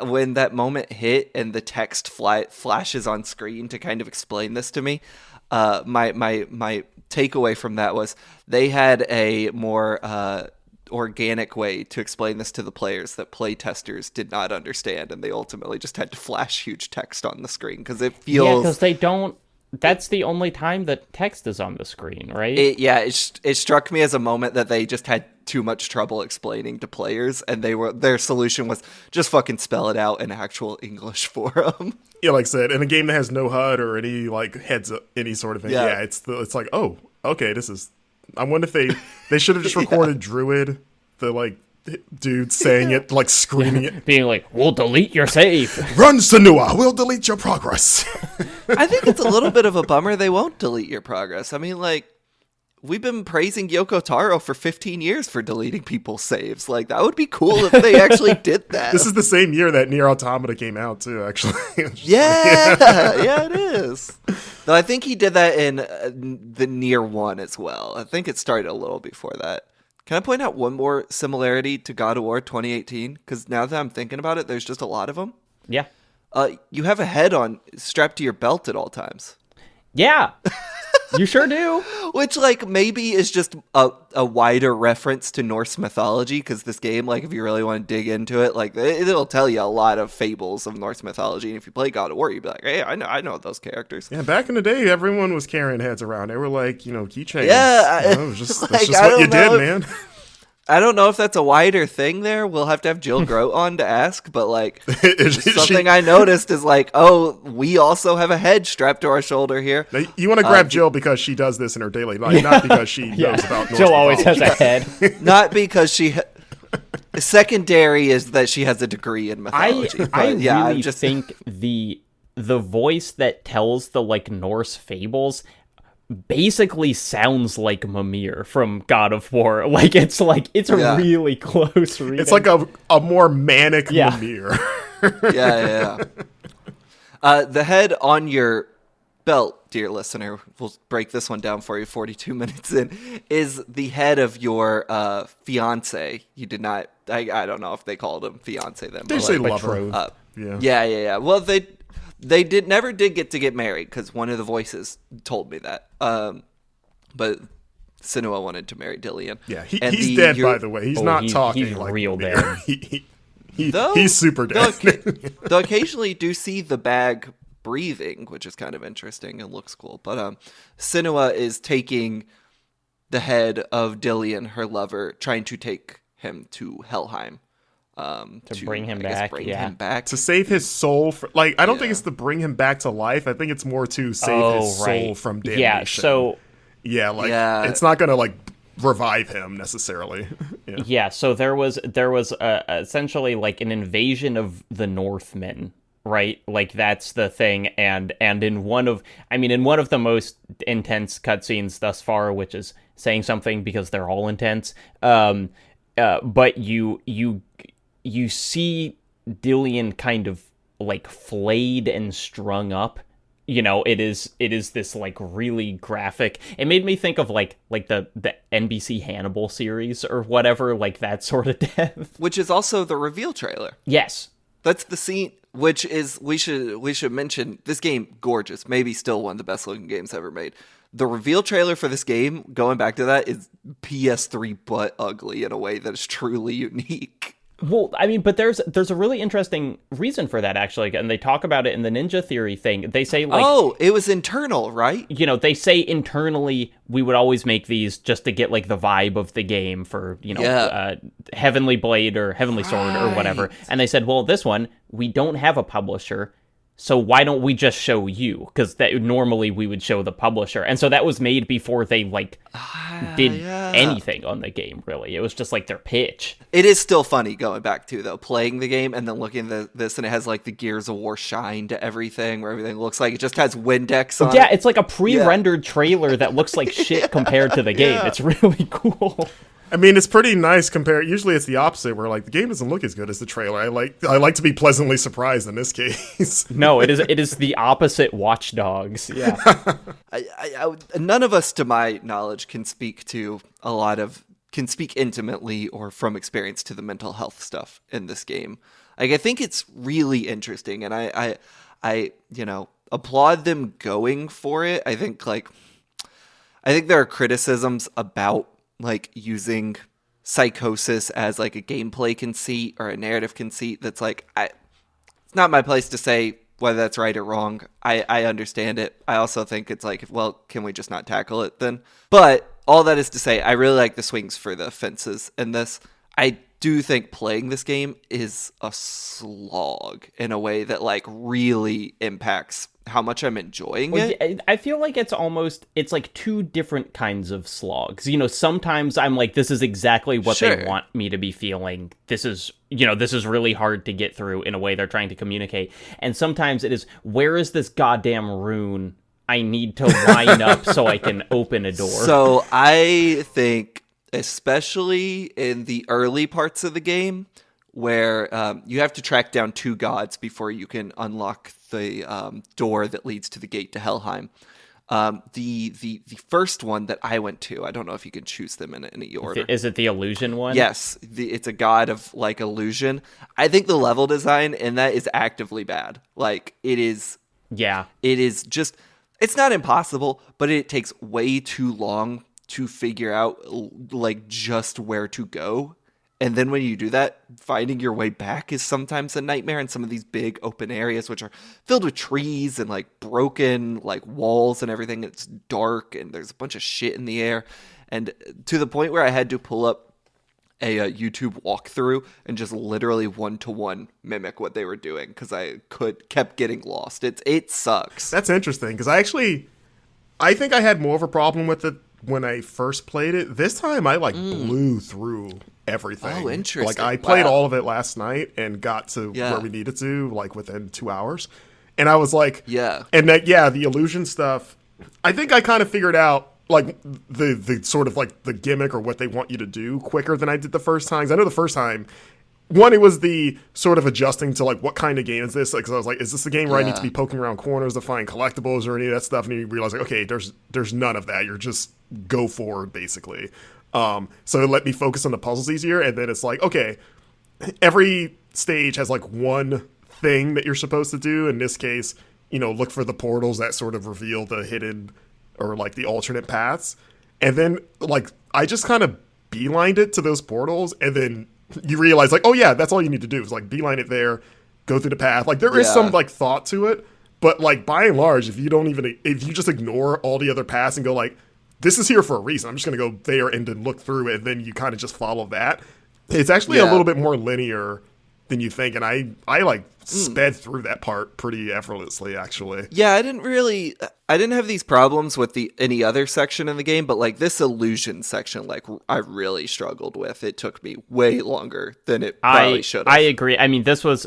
when that moment hit and the text flashes on screen to kind of explain this to me, my takeaway from that was they had a more organic way to explain this to the players that play testers did not understand, and they ultimately just had to flash huge text on the screen because it feels because they don't. That's the only time that text is on the screen, right? It struck me as a moment that they just had too much trouble explaining to players, and their solution was just fucking spell it out in actual English for them. Yeah, like I said, in a game that has no HUD or any like heads up, any sort of thing. Yeah, it's like, oh, okay, this is. I wonder if they should have just recorded Druid, the like dude saying it, like screaming it, being like, "We'll delete your save. Run, Senua. We'll delete your progress." I think it's a little bit of a bummer they won't delete your progress. I mean, like, we've been praising Yoko Taro for 15 years for deleting people's saves. Like, that would be cool if they actually did that. This is the same year that Nier Automata came out, too, actually. Yeah, it is. Though I think he did that in the Nier 1 as well. I think it started a little before that. Can I point out one more similarity to God of War 2018? Because now that I'm thinking about it, there's just a lot of them. Yeah. You have a head strapped to your belt at all times. Yeah. You sure do. Which, like, maybe is just a wider reference to Norse mythology, because this game, like, if you really want to dig into it, like, it'll tell you a lot of fables of Norse mythology, and if you play God of War, you'd be like, hey, I know those characters. Yeah, back in the day, everyone was carrying heads around. They were like, keychains. Yeah. It was just, that's just what you did, man. I don't know if that's a wider thing there. We'll have to have Jill Grote on to ask, but like something I noticed is like, oh, we also have a head strapped to our shoulder here. Now, you want to grab Jill because she does this in her daily life, not because she knows about Norse Jill always has mythology. a head. Not because she... Secondary is that she has a degree in mythology. I really think the voice that tells the like Norse fables basically sounds like Mimir from God of War. Like it's a really close reading. It's like a more manic Mimir. Yeah. The head on your belt, dear listener, we'll break this one down for you 42 minutes in, is the head of your fiance. You did not, I don't know if they called him fiance then. They say lover. Yeah. Well, they never did get married because one of the voices told me that. But Senua wanted to marry Dillian. Yeah, he's dead, by the way. He's not talking. He's like real dead. He's super dead. Though occasionally you do see the bag breathing, which is kind of interesting and looks cool. But Senua is taking the head of Dillian, her lover, trying to take him to Helheim. To bring him back. To save his soul. I don't think it's to bring him back to life. I think it's more to save his soul from damnation. Yeah, so... it's not going to, like, revive him, necessarily. So there was essentially, like, an invasion of the Northmen, right? Like, that's the thing, and in one of the most intense cutscenes thus far, which is saying something because they're all intense, but you see Dillian kind of like flayed and strung up. It is this like really graphic. It made me think of like the NBC Hannibal series or whatever, like that sort of death. Which is also the reveal trailer. Yes. That's the scene, which is we should mention this game, gorgeous, maybe still one of the best looking games ever made. The reveal trailer for this game, going back to that, is PS3 butt ugly in a way that is truly unique. Well, I mean, but there's a really interesting reason for that, actually, and they talk about it in the Ninja Theory thing. They say, like... Oh, it was internal, right? They say internally, we would always make these just to get, like, the vibe of the game for, Heavenly Blade or Heavenly Sword or whatever. And they said, well, this one, we don't have a publisher, so why don't we just show you? Because normally we would show the publisher. And so that was made before they, did anything on the game, really. It was just, their pitch. It is still funny going back to, though, playing the game and then looking at this, and it has, the Gears of War shine to everything, where everything looks like it just has Windex on it. Yeah, it's like a pre-rendered trailer that looks like shit compared to the game. It's really cool. I mean, it's pretty nice compared. Usually, it's the opposite, where the game doesn't look as good as the trailer. I like to be pleasantly surprised in this case. No, it is the opposite. Watch Dogs. Yeah. None of us, to my knowledge, can speak intimately or from experience to the mental health stuff in this game. I think it's really interesting, and I applaud them going for it. I think there are criticisms about like using psychosis as like a gameplay conceit or a narrative conceit that's like it's not my place to say whether that's right or wrong. I understand it. I also think it's like, well, can we just not tackle it then? But all that is to say, I really like the swings for the fences in this. I do think playing this game is a slog in a way that like really impacts how much I'm enjoying it. I feel like it's like two different kinds of slogs. You know, sometimes I'm like, this is exactly what they want me to be feeling. This is really hard to get through in a way they're trying to communicate. And sometimes it is, where is this goddamn rune I need to line up so I can open a door? So I think, especially in the early parts of the game, where you have to track down 2 gods before you can unlock the door that leads to the gate to Helheim. The first one that I went to, I don't know if you can choose them in any order. Is it the illusion one? Yes, it's a god of like illusion. I think the level design in that is actively bad. Like it is. Yeah. It is just. It's not impossible, but it takes way too long to figure out like just where to go. And then when you do that, finding your way back is sometimes a nightmare in some of these big open areas, which are filled with trees and like broken like walls and everything. It's dark and there's a bunch of shit in the air. And to the point where I had to pull up a YouTube walkthrough and just literally 1-to-1 mimic what they were doing because I kept getting lost. It sucks. That's interesting because I think I had more of a problem with it when I first played it. This time I blew through everything. Oh, interesting. Like I played all of it last night and got to where we needed to like within 2 hours. And I was like, and the illusion stuff, I think I kind of figured out like the sort of like the gimmick or what they want you to do quicker than I did the first time. 'Cause I know the first time, one, it was the sort of adjusting to like what kind of game is this? Like, 'cause I was like, is this a game where I need to be poking around corners to find collectibles or any of that stuff? And you realize like, okay, there's none of that. You're just go forward basically. So it let me focus on the puzzles easier. And then it's like, okay, every stage has like one thing that you're supposed to do. In this case, look for the portals that sort of reveal the hidden or like the alternate paths. And then like, I just kind of beelined it to those portals. And then you realize like, oh yeah, that's all you need to do is like beeline it there, go through the path. Like there is some like thought to it, but like by and large, if you just ignore all the other paths and go like, this is here for a reason, I'm just going to go there and then look through it. And then you kind of just follow that. It's actually a little bit more linear than you think. And I like sped through that part pretty effortlessly, actually. Yeah, I didn't have these problems with any other section in the game, but like this illusion section, like I really struggled with. It took me way longer than it probably should have. I agree. I mean, this was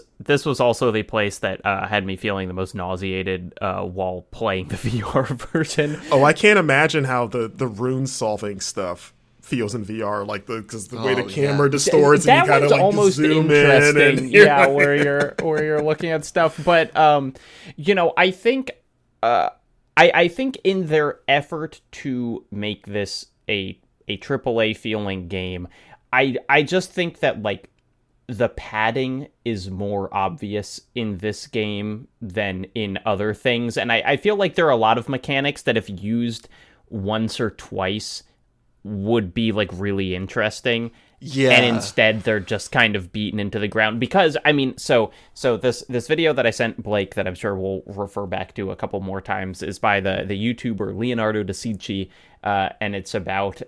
also the place that had me feeling the most nauseated while playing the VR version. Oh, I can't imagine how the rune solving stuff feels in VR, like because the way the camera distorts and you kind of like almost zoom interesting. in. Yeah, where you're looking at stuff. But I think I think in their effort to make this a AAA feeling game, I just think that like the padding is more obvious in this game than in other things, and I feel like there are a lot of mechanics that if used once or twice would be like really interesting. Yeah. And instead they're just kind of beaten into the ground because I mean, so this video that I sent Blake that I'm sure we'll refer back to a couple more times is by the YouTuber Leonardo da Sinci, and it's about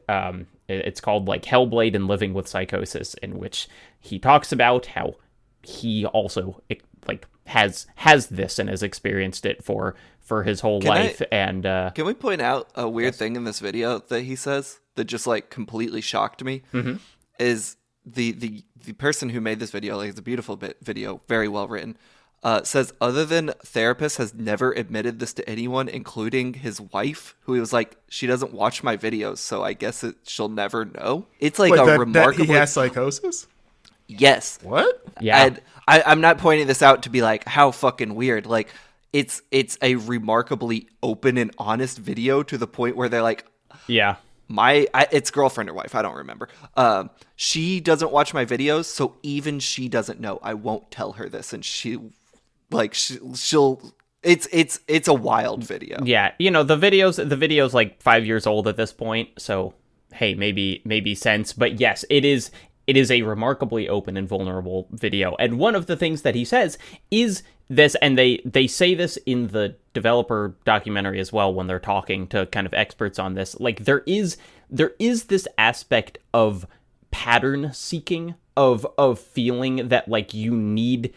it's called like Hellblade and Living with Psychosis, in which he talks about how he also like has this and has experienced it for his whole life. Can we point out a weird thing in this video that he says that just like completely shocked me? Mm-hmm. Is the person who made this video, like it's a beautiful video, very well written, says other than therapist has never admitted this to anyone, including his wife, who he was like, she doesn't watch my videos, so I guess she'll never know. It's like remarkable. He has psychosis? Yes. What? Yeah. And I'm not pointing this out to be like, how fucking weird. Like, it's a remarkably open and honest video to the point where they're like, yeah. It's girlfriend or wife, I don't remember. She doesn't watch my videos, so even she doesn't know. I won't tell her this, and she'll It's a wild video. Yeah, the video's like 5 years old at this point, so hey, maybe sense, but yes, it is a remarkably open and vulnerable video. And one of the things that he says is this, and they say this in the developer documentary as well when they're talking to kind of experts on this. Like there is this aspect of pattern seeking, of feeling that like you need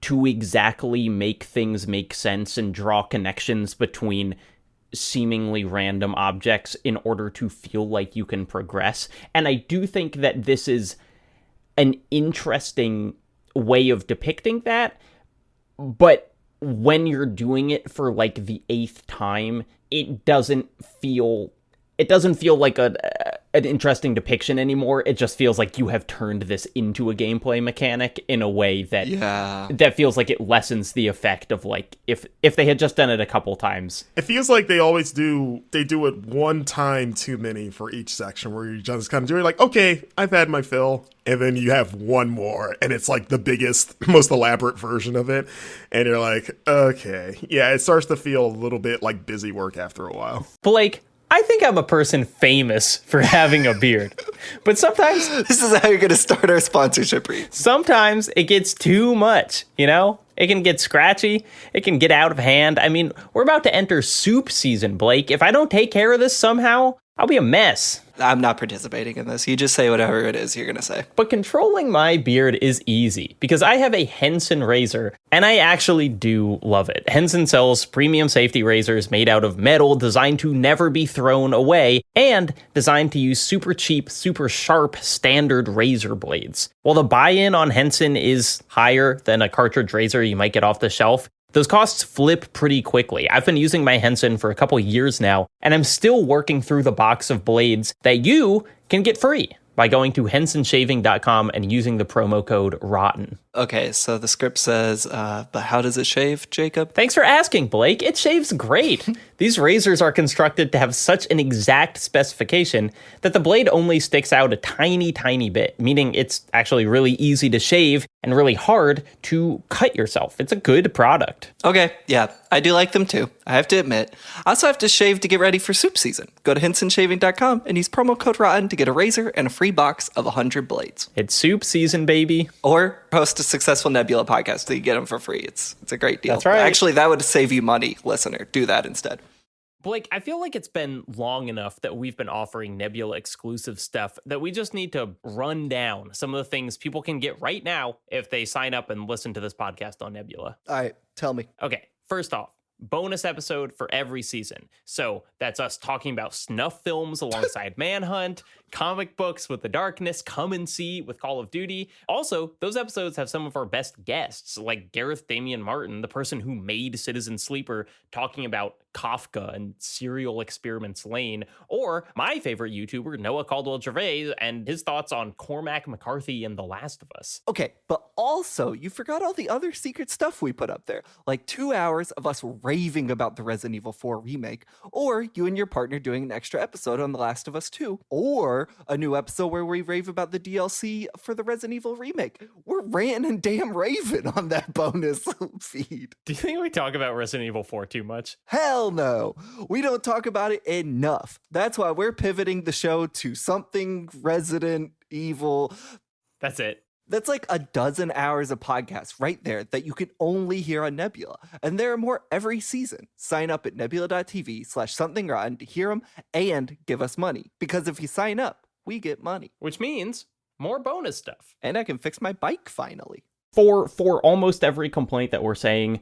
to exactly make things make sense and draw connections between seemingly random objects in order to feel like you can progress. And I do think that this is an interesting way of depicting that, but when you're doing it for like the 8th time, it doesn't feel like an interesting depiction anymore. It just feels like you have turned this into a gameplay mechanic in a way that that feels like it lessens the effect of like if they had just done it a couple times. It feels like they do it one time too many for each section, where you just kind of do it like, okay, I've had my fill, and then you have one more, and it's like the biggest, most elaborate version of it, and you're like, okay, yeah, it starts to feel a little bit like busy work after a while. Blake, I think I'm a person famous for having a beard, but sometimes this is how you're going to start our sponsorship read. Sometimes it gets too much, It can get scratchy. It can get out of hand. I mean, we're about to enter soup season, Blake. If I don't take care of this somehow, I'll be a mess. I'm not participating in this. You just say whatever it is you're going to say. But controlling my beard is easy because I have a Henson razor, and I actually do love it. Henson sells premium safety razors made out of metal, designed to never be thrown away, and designed to use super cheap, super sharp standard razor blades. While the buy-in on Henson is higher than a cartridge razor you might get off the shelf, those costs flip pretty quickly. I've been using my Henson for a couple years now, and I'm still working through the box of blades that you can get free by going to hensonshaving.com and using the promo code ROTTEN. Okay, so the script says, but how does it shave, Jacob? Thanks for asking, Blake. It shaves great. These razors are constructed to have such an exact specification that the blade only sticks out a tiny, tiny bit, meaning it's actually really easy to shave and really hard to cut yourself. It's a good product. Okay, yeah, I do like them too. I have to admit. I also have to shave to get ready for soup season. Go to hensonshaving.com and use promo code ROTTEN to get a razor and a free box of 100 blades. It's soup season, baby. Or post a successful Nebula podcast so you get them for free. It's a great deal. That's right. Actually, that would save you money, listener. Do that instead. Blake, I feel like it's been long enough that we've been offering Nebula exclusive stuff that we just need to run down some of the things people can get right now if they sign up and listen to this podcast on Nebula. All right, tell me. Okay, first off, bonus episode for every season. So that's us talking about snuff films alongside Manhunt, comic books with The Darkness, Come and See with Call of Duty. Also, those episodes have some of our best guests, like Gareth Damian Martin, the person who made Citizen Sleeper, talking about Kafka and Serial Experiments Lane, or my favorite YouTuber, Noah Caldwell-Gervais, and his thoughts on Cormac McCarthy and The Last of Us. Okay, but also, you forgot all the other secret stuff we put up there, like 2 hours of us raving about the Resident Evil 4 remake, or you and your partner doing an extra episode on The Last of Us 2, or a new episode where we rave about the DLC for the Resident Evil remake. We're ranting and damn raving on that bonus feed. Do you think we talk about Resident Evil 4 too much? Hell no. We don't talk about it enough. That's why we're pivoting the show to something Resident Evil. That's it. That's like a dozen hours of podcasts right there that you can only hear on Nebula. And there are more every season. Sign up at nebula.tv/somethingrotten to hear them and give us money. Because if you sign up, we get money. Which means more bonus stuff. And I can fix my bike finally. For almost every complaint that we're saying,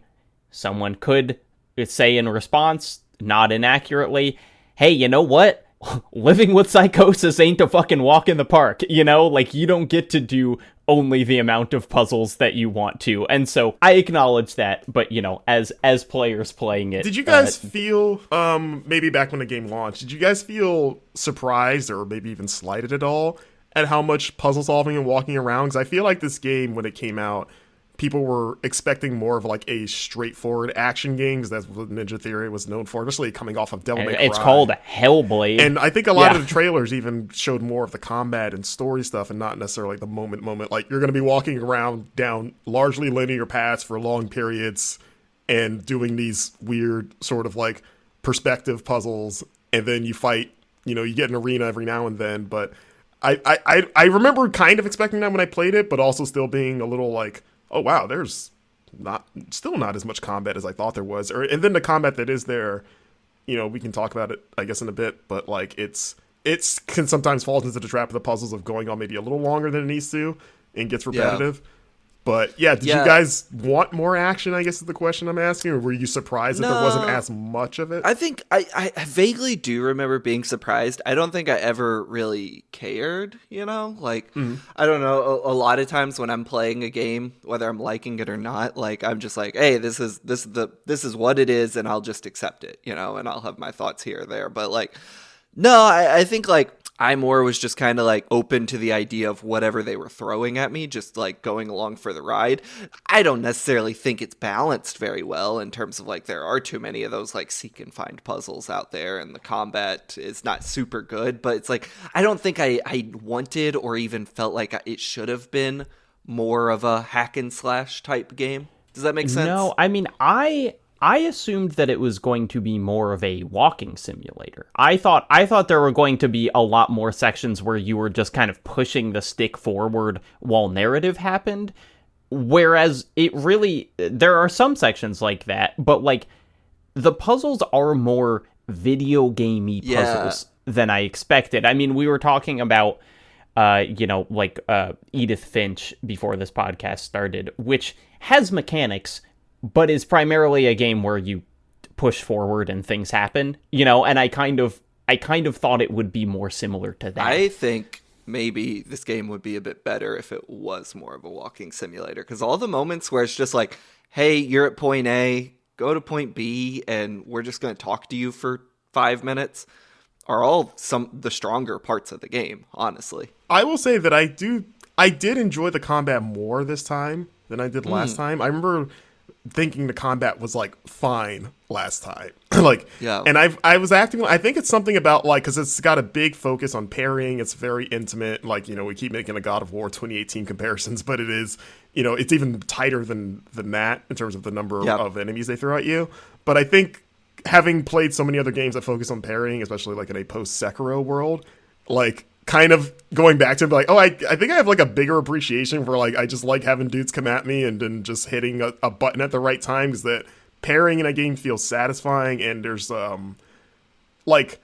someone could say in response, not inaccurately, hey, you know what? Living with psychosis ain't a fucking walk in the park, Like, you don't get to do only the amount of puzzles that you want to. And so I acknowledge that, but, as players playing it... Did you guys feel, maybe back when the game launched, did you guys feel surprised or maybe even slighted at all at how much puzzle solving and walking around? Because I feel like this game, when it came out, people were expecting more of like a straightforward action game, because that's what Ninja Theory was known for, especially coming off of Devil May Cry. It's called Hellblade. And I think a lot of the trailers even showed more of the combat and story stuff and not necessarily the moment. Like, you're going to be walking around down largely linear paths for long periods, and doing these weird sort of like perspective puzzles, and then you fight, you get an arena every now and then. But I remember kind of expecting that when I played it, but also still being a little like, oh wow, there's not as much combat as I thought there was. And then the combat that is there, we can talk about it, I guess, in a bit, but like it's can sometimes fall into the trap of the puzzles of going on maybe a little longer than it needs to and gets repetitive. Yeah. But yeah, did you guys want more action, I guess is the question I'm asking, or were you surprised that there wasn't as much of it? I think I vaguely do remember being surprised. I don't think I ever really cared, Like, I don't know, a lot of times when I'm playing a game, whether I'm liking it or not, like, I'm just like, hey, this is what it is, and I'll just accept it, and I'll have my thoughts here or there. But, like, no, I think, like, I more was just kind of like open to the idea of whatever they were throwing at me, just like going along for the ride. I don't necessarily think it's balanced very well in terms of like there are too many of those like seek and find puzzles out there, and the combat is not super good. But it's like I don't think I wanted or even felt like it should have been more of a hack and slash type game. Does that make sense? No, I mean, I assumed that it was going to be more of a walking simulator. I thought there were going to be a lot more sections where you were just kind of pushing the stick forward while narrative happened. Whereas there are some sections like that, but like the puzzles are more video gamey puzzles than I expected. I mean, we were talking about Edith Finch before this podcast started, which has mechanics, but is primarily a game where you push forward and things happen, and I kind of thought it would be more similar to that. I think maybe this game would be a bit better if it was more of a walking simulator, because all the moments where it's just like, hey, you're at point A, go to point B, and we're just going to talk to you for 5 minutes are all the stronger parts of the game, honestly. I will say that I did enjoy the combat more this time than I did last time. I remember thinking the combat was like fine last time. And I was acting, I think it's something about like, because it's got a big focus on parrying, it's very intimate, like, we keep making a God of War 2018 comparisons, but it is, it's even tighter than that in terms of the number of enemies they throw at you. But I think having played so many other games that focus on parrying, especially like in a post Sekiro world, like kind of going back to it, like, oh, I think I have like a bigger appreciation for like, I just like having dudes come at me and then just hitting a button at the right time, because that parrying in a game feels satisfying. And there's like,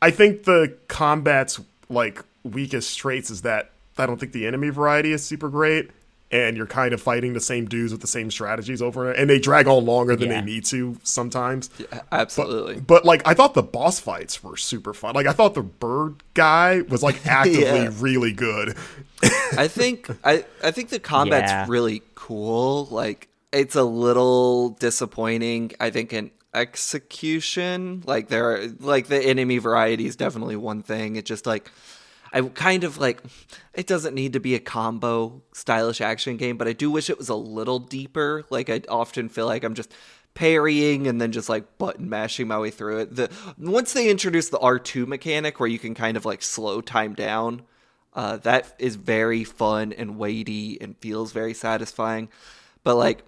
I think the combat's like weakest traits is that I don't think the enemy variety is super great, and you're kind of fighting the same dudes with the same strategies over, and they drag on longer than they need to sometimes. Yeah, absolutely. But like, I thought the boss fights were super fun. Like, I thought the bird guy was like actively really good. I think the combat's really cool. Like, it's a little disappointing, I think, in execution. Like, the enemy variety is definitely one thing. It's just like, I kind of like, it doesn't need to be a combo stylish action game, but I do wish it was a little deeper. Like, I often feel like I'm just parrying and then just like button mashing my way through it. Once they introduce the R2 mechanic where you can kind of like slow time down, that is very fun and weighty and feels very satisfying. But like,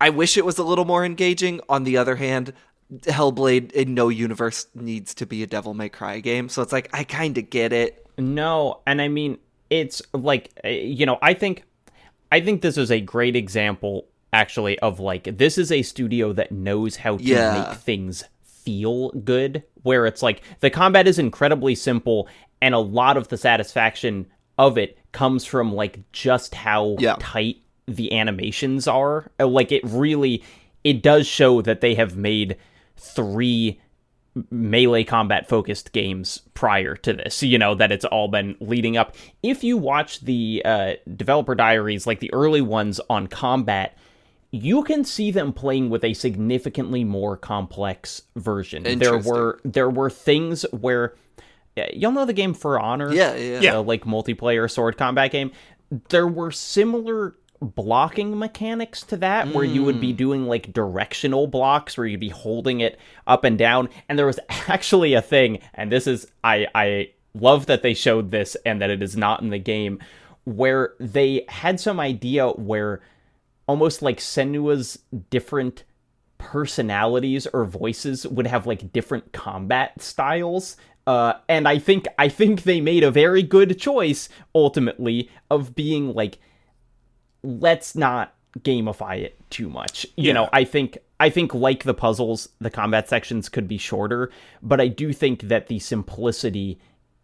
I wish it was a little more engaging. On the other hand, Hellblade in no universe needs to be a Devil May Cry game. So it's like, I kind of get it. No, and I mean, it's like, I think this is a great example, actually, of like, this is a studio that knows how to make things feel good, where it's like, the combat is incredibly simple, and a lot of the satisfaction of it comes from like just how tight the animations are. Like, it does show that they have made 3 melee combat focused games prior to this, that it's all been leading up. If you watch the developer diaries, like the early ones on combat, you can see them playing with a significantly more complex version. There were things where, you'll know the game For Honor, like multiplayer sword combat game. There were similar blocking mechanics to that, where you would be doing like directional blocks where you'd be holding it up and down. And there was actually a thing, and this is, I love that they showed this and that it is not in the game, where they had some idea where almost like Senua's different personalities or voices would have like different combat styles. And I think they made a very good choice ultimately of being like, let's not gamify it too much. You know, I think like the puzzles, the combat sections could be shorter, but I do think that the simplicity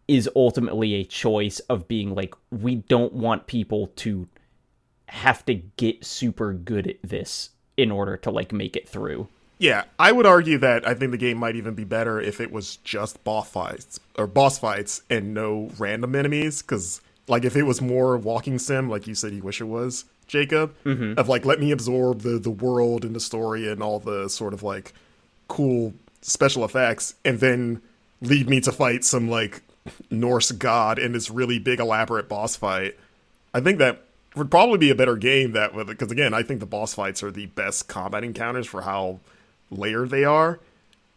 is ultimately a choice of being like, we don't want people to have to get super good at this in order to like make it through. Yeah, I would argue that I think the game might even be better if it was just boss fights and no random enemies, because like if it was more walking sim, like you said you wish it was, Jacob, of like, let me absorb the world and the story and all the sort of like cool special effects, and then lead me to fight some like Norse god in this really big elaborate boss fight. I think that would probably be a better game that would, because again, I think the boss fights are the best combat encounters for how layered they are.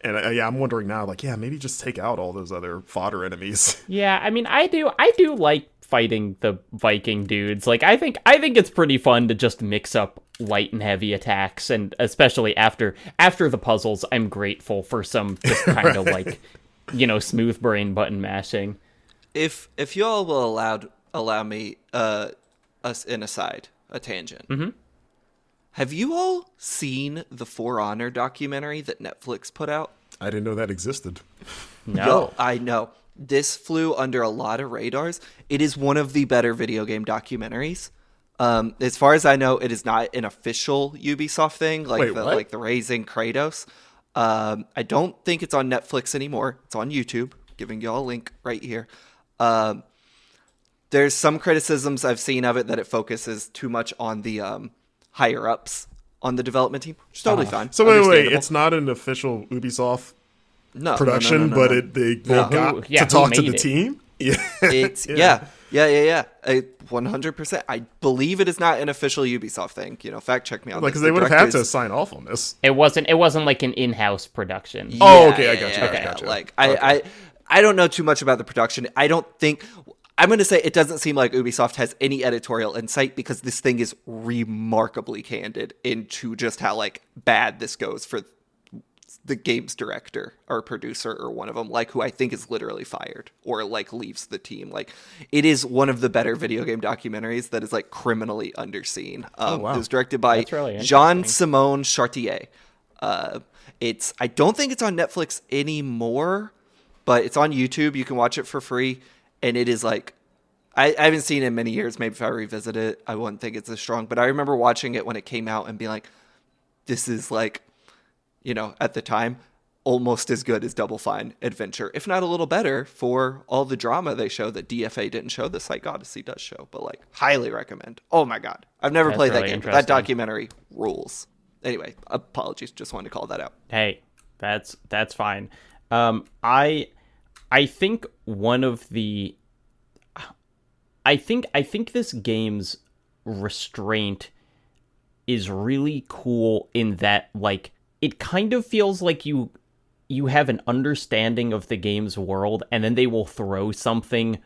And I'm wondering now, like, maybe just take out all those other fodder enemies. Yeah, I mean, I do like fighting the Viking dudes. Like, I think it's pretty fun to just mix up light and heavy attacks, and especially after the puzzles, I'm grateful for some just kind of like, you know, smooth brain button mashing. If you all will allow me a tangent. Mm-hmm. Have you all seen the For Honor documentary that Netflix put out? I didn't know that existed. No. Yo, I know. This flew under a lot of radars. It is one of the better video game documentaries. As far as I know, it is not an official Ubisoft thing, like the Raising Kratos. I don't think it's on Netflix anymore. It's on YouTube. Giving y'all a link right here. There's some criticisms I've seen of it that it focuses too much on the higher ups on the development team, which is totally fine. So wait, it's not an official Ubisoft production, but they got to talk to the team? Yeah. It's yeah. 100%. I believe it is not an official Ubisoft thing. You know, fact check me on because they would have had to sign off on this. It wasn't like an in-house production. Yeah, I gotcha. Like I don't know too much about the production. I don't think I'm going to say it doesn't seem like Ubisoft has any editorial insight, because this thing is remarkably candid into just how like bad this goes for the game's director or producer, or one of them, like, who I think is literally fired or like leaves the team. Like, it is one of the better video game documentaries that is like criminally underseen. It was directed by Jean-Simon Chartier. I don't think it's on Netflix anymore, but it's on YouTube. You can watch it for free. And it is like, I haven't seen it in many years. Maybe if I revisit it, I wouldn't think it's as strong. But I remember watching it when it came out and being like, this is like, you know, at the time, almost as good as Double Fine Adventure, if not a little better, for all the drama they show that DFA didn't show, the Psych Odyssey does show. But like, highly recommend. Oh my God. I've never played that game, but that documentary rules. Anyway, apologies. Just wanted to call that out. Hey, that's fine. I think one of the I think this game's restraint is really cool in that, like, it kind of feels like you have an understanding of the game's world, and then they will throw something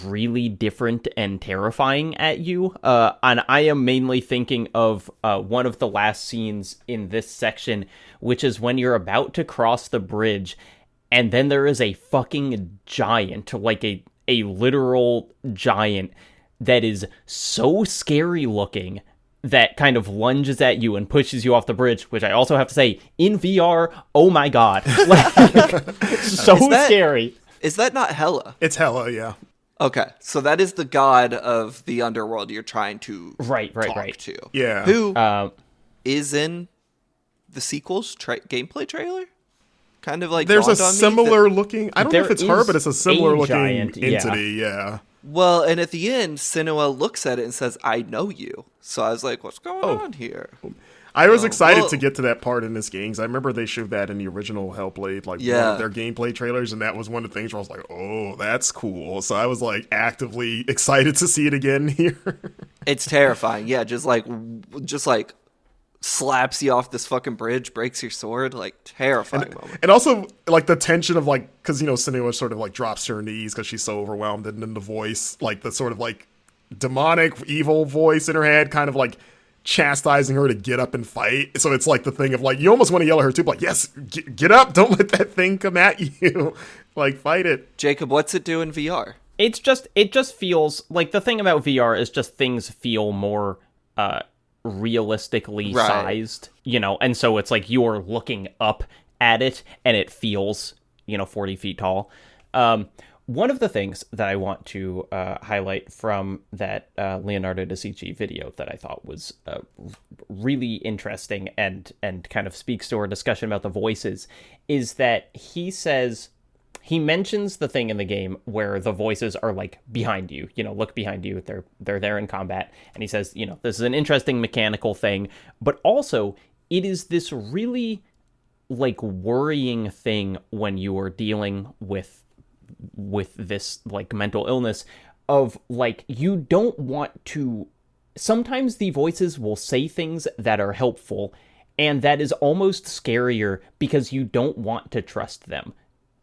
really different and terrifying at you. And I am mainly thinking of one of the last scenes in this section, which is when you're about to cross the bridge, and then there is a fucking giant, like a literal giant that is so scary looking that kind of lunges at you and pushes you off the bridge, which I also have to say, in VR, oh my God. Like, so scary. Is that not Hela? It's Hela, yeah. Okay, so that is the god of the underworld you're trying to talk to. Yeah. Who is in the sequel's gameplay trailer? Kind of like there's a similar looking. I don't know if it's her, but it's a similar looking entity. Yeah. Well, and at the end, Senua looks at it and says, "I know you." So I was like, "What's going on here?" I was excited to get to that part in this game, because I remember they showed that in the original Hellblade, like one of their gameplay trailers, and that was one of the things where I was like, "Oh, that's cool." So I was like actively excited to see it again here. It's terrifying, yeah. Just like slaps you off this fucking bridge, breaks your sword, like terrifying moment. And also like the tension of like, because you know Senua sort of like drops to her knees because she's so overwhelmed, and then the voice, like the sort of like demonic evil voice in her head, kind of like chastising her to get up and fight. So it's like the thing of like, you almost want to yell at her too, but like, yes, get up. Don't let that thing come at you. Like, fight it. Jacob, what's it do in VR? It just feels like the thing about VR is just things feel more realistically sized, and so it's like you're looking up at it and it feels, 40 feet tall. One of the things that I want to highlight from that Leonardo da Vinci video that I thought was really interesting and kind of speaks to our discussion about the voices is that he mentions the thing in the game where the voices are like behind you, look behind you. They're there in combat. And he says, this is an interesting mechanical thing, but also it is this really like worrying thing when you are dealing with this like mental illness of like, you don't want to, sometimes the voices will say things that are helpful and that is almost scarier because you don't want to trust them.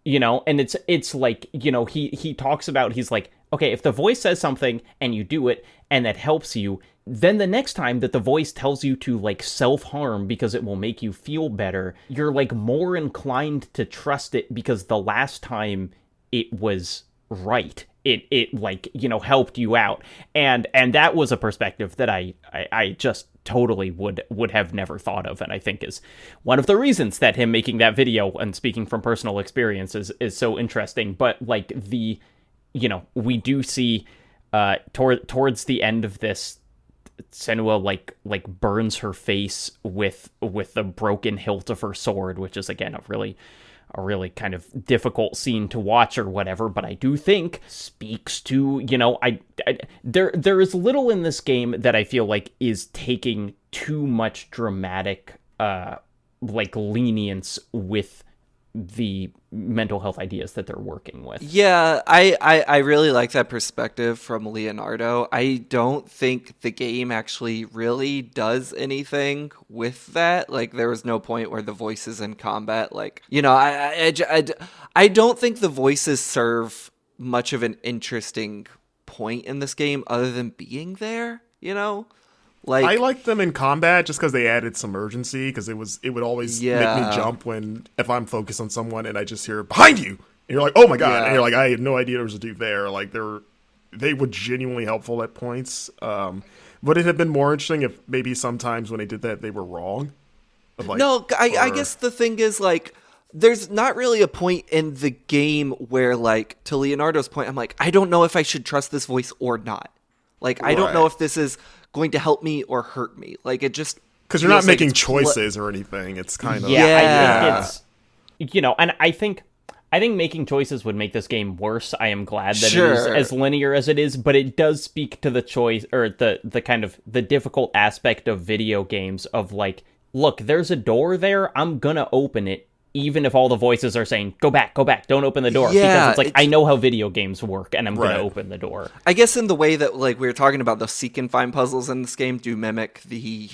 And it's like, he talks about, he's like, okay, if the voice says something and you do it and that helps you, then the next time that the voice tells you to like self-harm because it will make you feel better, you're like more inclined to trust it because the last time it was right. It like, helped you out. And that was a perspective that I just totally would have never thought of, and I think is one of the reasons that him making that video and speaking from personal experiences is so interesting. But like we do see towards the end of this, Senua like burns her face with the broken hilt of her sword, which is again a really kind of difficult scene to watch or whatever, but I do think speaks to, there is little in this game that I feel like is taking too much dramatic, like lenience with the mental health ideas that they're working with. Yeah, I really like that perspective from Leonardo. I don't think the game actually really does anything with that. Like, there was no point where the voices in combat, like, I don't think the voices serve much of an interesting point in this game other than being there, Like, I like them in combat just because they added some urgency, because it would always make me jump if I'm focused on someone and I just hear behind you and you're like, oh my god, and you're like, I had no idea there was a dude there. Like, they were genuinely helpful at points. Would it have been more interesting if maybe sometimes when they did that they were wrong? I guess the thing is, like, there's not really a point in the game where, like, to Leonardo's point, I'm like, I don't know if I should trust this voice or not. Like, I don't know if this is going to help me or hurt me. Like, it just, because you're not making choices or anything. It's kind of I think it's and I think making choices would make this game worse. I am glad that it is as linear as it is, but it does speak to the choice or the kind of the difficult aspect of video games of like, look, there's a door there, I'm gonna open it even if all the voices are saying, go back, don't open the door. Because it's like, I know how video games work, and I'm going to open the door. I guess in the way that, like, we were talking about, the seek and find puzzles in this game do mimic the,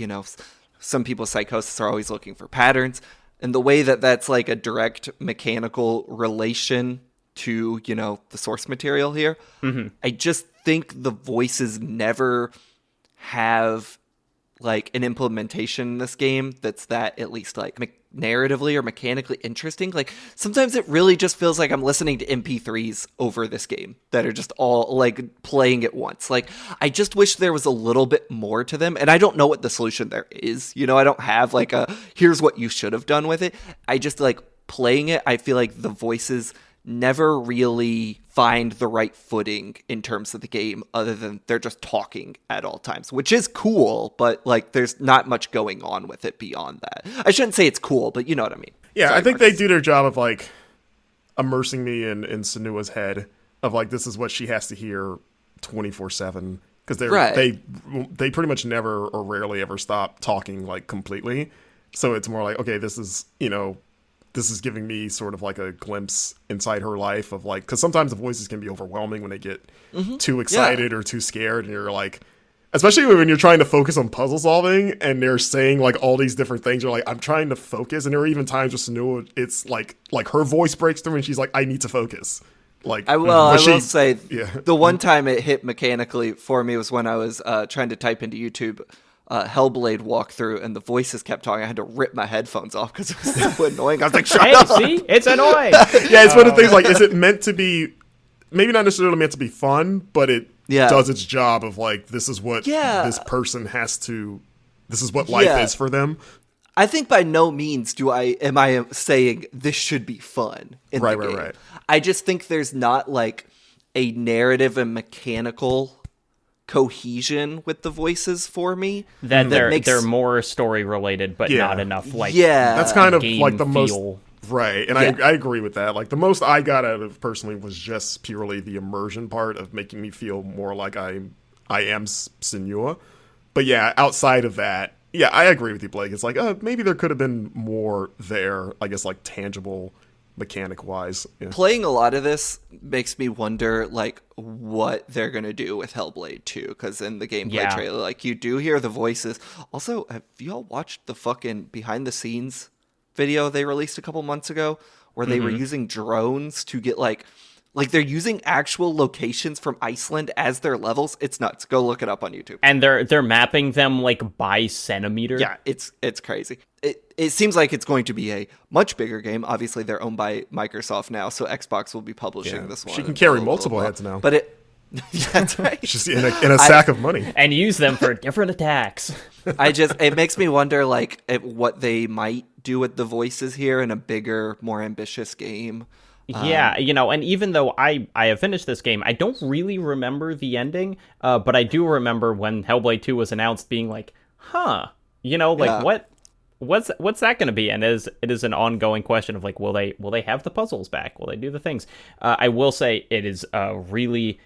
some people's psychosis are always looking for patterns. And the way that that's, like, a direct mechanical relation to, the source material here, I just think the voices never have, like, an implementation in this game that's that at least, like, narratively or mechanically interesting. Like, sometimes it really just feels like I'm listening to MP3s over this game that are just all, like, playing at once. Like, I just wish there was a little bit more to them, and I don't know what the solution there is. I don't have, like, here's what you should have done with it. I just, like, playing it, I feel like the voices never really find the right footing in terms of the game, other than they're just talking at all times, which is cool, but like there's not much going on with it beyond that. I shouldn't say it's cool, but you know what I mean. Yeah, Sorry, I think Marcus. they do their job of like immersing me in Senua's head of like, this is what she has to hear 24/7, because they pretty much never or rarely ever stop talking like completely. So it's more like, okay, this is giving me sort of like a glimpse inside her life of like, because sometimes the voices can be overwhelming when they get too excited or too scared, and you're like, especially when you're trying to focus on puzzle solving and they're saying like all these different things, you're like, I'm trying to focus, and there are even times with Senua, it's like her voice breaks through and she's like, I need to focus. Like, I will say the one time it hit mechanically for me was when I was trying to type into YouTube Hellblade walkthrough, and the voices kept talking. I had to rip my headphones off because it was so annoying. I was like, shut up! See? It's annoying! Yeah, it's one of the things, like, is it meant to be, maybe not necessarily meant to be fun, but it does its job of, like, this is what this person has to, this is what life is for them. I think by no means am I saying this should be fun in the game. Right. I just think there's not, like, a narrative and mechanical cohesion with the voices for me. That they're more story related, but not enough, like, that's kind of like the feel. Most right. And I agree with that. Like, the most I got out of personally was just purely the immersion part of making me feel more like I am Senua. But yeah, outside of that, yeah, I agree with you, Blake. It's like, maybe there could have been more there, I guess, like, tangible mechanic wise. Playing a lot of this makes me wonder, like, what they're gonna do with Hellblade 2, because in the gameplay trailer, like, you do hear the voices. Also, have you all watched the fucking behind the scenes video they released a couple months ago where they were using drones to get like they're using actual locations from Iceland as their levels? It's nuts. Go look it up on YouTube. And they're mapping them, like, by centimeter. Yeah, it's crazy. It seems like it's going to be a much bigger game. Obviously, they're owned by Microsoft now, so Xbox will be publishing this one. She can carry multiple heads now. But that's right. Just in a sack of money. And use them for different attacks. It makes me wonder, like, what they might do with the voices here in a bigger, more ambitious game. Yeah, and even though I have finished this game, I don't really remember the ending, but I do remember when Hellblade 2 was announced being like, what's that going to be? And it is an ongoing question of, like, will they have the puzzles back? Will they do the things? I will say it is really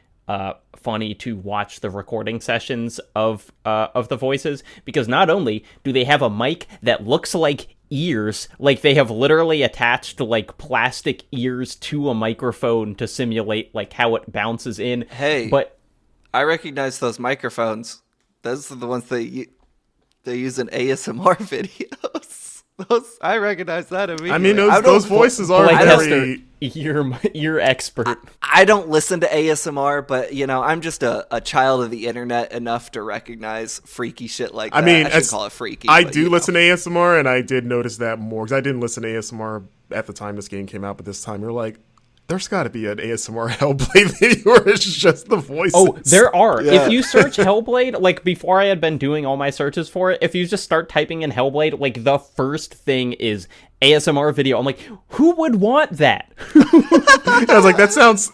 funny to watch the recording sessions of the voices, because not only do they have a mic that looks like ears, like they have literally attached, like, plastic ears to a microphone to simulate, like, how it bounces in. Hey, but I recognize those microphones. Those are the ones they use in ASMR videos. I recognize that immediately. I mean, those voices are very... You're expert. I don't listen to ASMR, but, I'm just a child of the internet enough to recognize freaky shit like that. I mean, I should call it freaky. I do listen to ASMR, and I did notice that more, because I didn't listen to ASMR at the time this game came out, but this time you're like, there's got to be an ASMR Hellblade video where it's just the voices. Oh, there are. Yeah. If you search Hellblade, like, before I had been doing all my searches for it, if you just start typing in Hellblade, like, the first thing is ASMR video. I'm like, who would want that? I was like, this sounds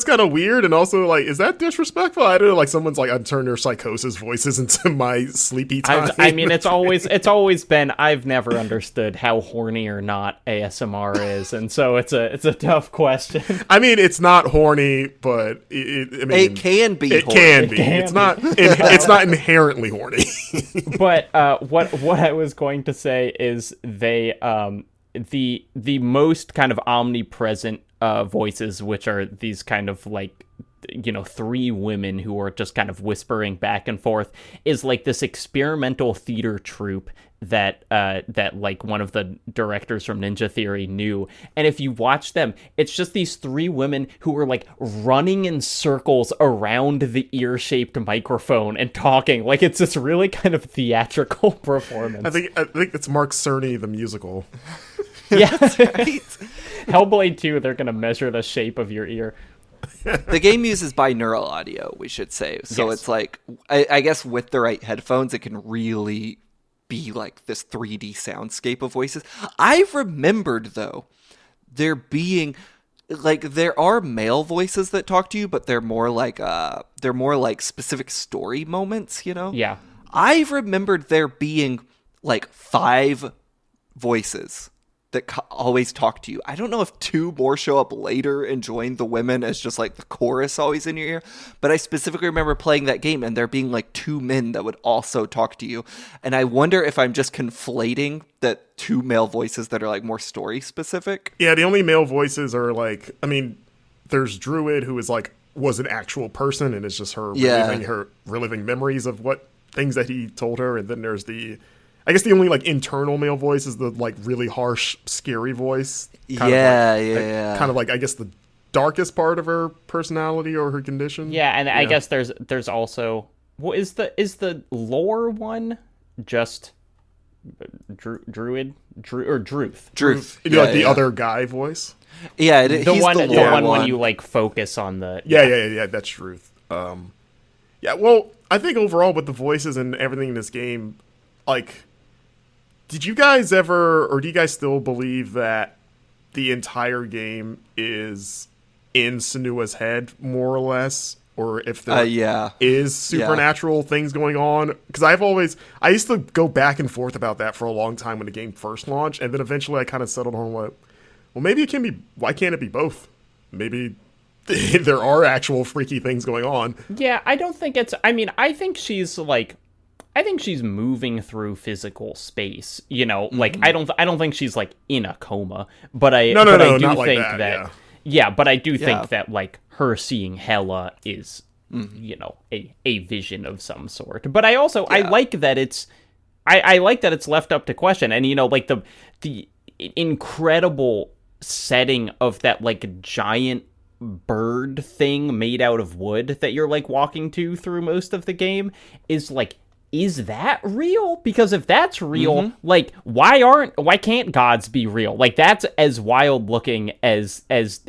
kind of weird, and also, like, is that disrespectful? I don't know, like, someone's like, I'd turn their psychosis voices into my sleepy time. I mean, it's always been, I've never understood how horny or not ASMR is, and so it's a tough question. I mean, it's not horny, but it can be. It can be. It's not inherently horny. But what I was going to say is the most kind of omnipresent voices, which are these kind of, like, three women who are just kind of whispering back and forth, is like this experimental theater troupe that like one of the directors from Ninja Theory knew. And if you watch them, it's just these three women who are, like, running in circles around the ear-shaped microphone and talking. Like, it's this really kind of theatrical performance. I think it's Mark Cerny the musical. Yeah, that's right. Hellblade 2, they're gonna measure the shape of your ear. The game uses binaural audio, we should say. So It's like, I guess with the right headphones, it can really be like this 3D soundscape of voices. I remembered, though, there being, like, there are male voices that talk to you, but they're more like specific story moments, Yeah. I remembered there being, like, 5 voices that always talk to you. I don't know if 2 more show up later and join the women as just, like, the chorus always in your ear, but I specifically remember playing that game and there being, like, 2 men that would also talk to you. And I wonder if I'm just conflating that 2 male voices that are, like, more story specific. Yeah, the only male voices are, like, I mean, there's Druid, who is, like, was an actual person, and it's just her reliving memories of what things that he told her. And then there's I guess the only, like, internal male voice is the, like, really harsh, scary voice. Kind of like, I guess, the darkest part of her personality or her condition. Yeah, and I guess there's also Well, is the lore one just Druth? Druth. Yeah, like the other guy voice. Yeah, The he's one, the the lore one one. when you like focus on the. Yeah, that's truth. Yeah, well, I think overall with the voices and everything in this game, like, did you guys ever, or do you guys still believe that the entire game is in Senua's head, more or less? Or if there is supernatural things going on? Because I used to go back and forth about that for a long time when the game first launched, and then eventually I kind of settled on what, well, maybe it can be, why can't it be both? Maybe there are actual freaky things going on. Yeah, I don't think it's, I mean, I think she's moving through physical space, like I don't think she's like in a coma, but I do think that but I do think that like her seeing Hela is a vision of some sort. But I also I like that it's I like that it's left up to question, and like the incredible setting of that like giant bird thing made out of wood that you're like walking to through most of the game is like, is that real? Because if that's real, like why can't gods be real? Like that's as wild looking as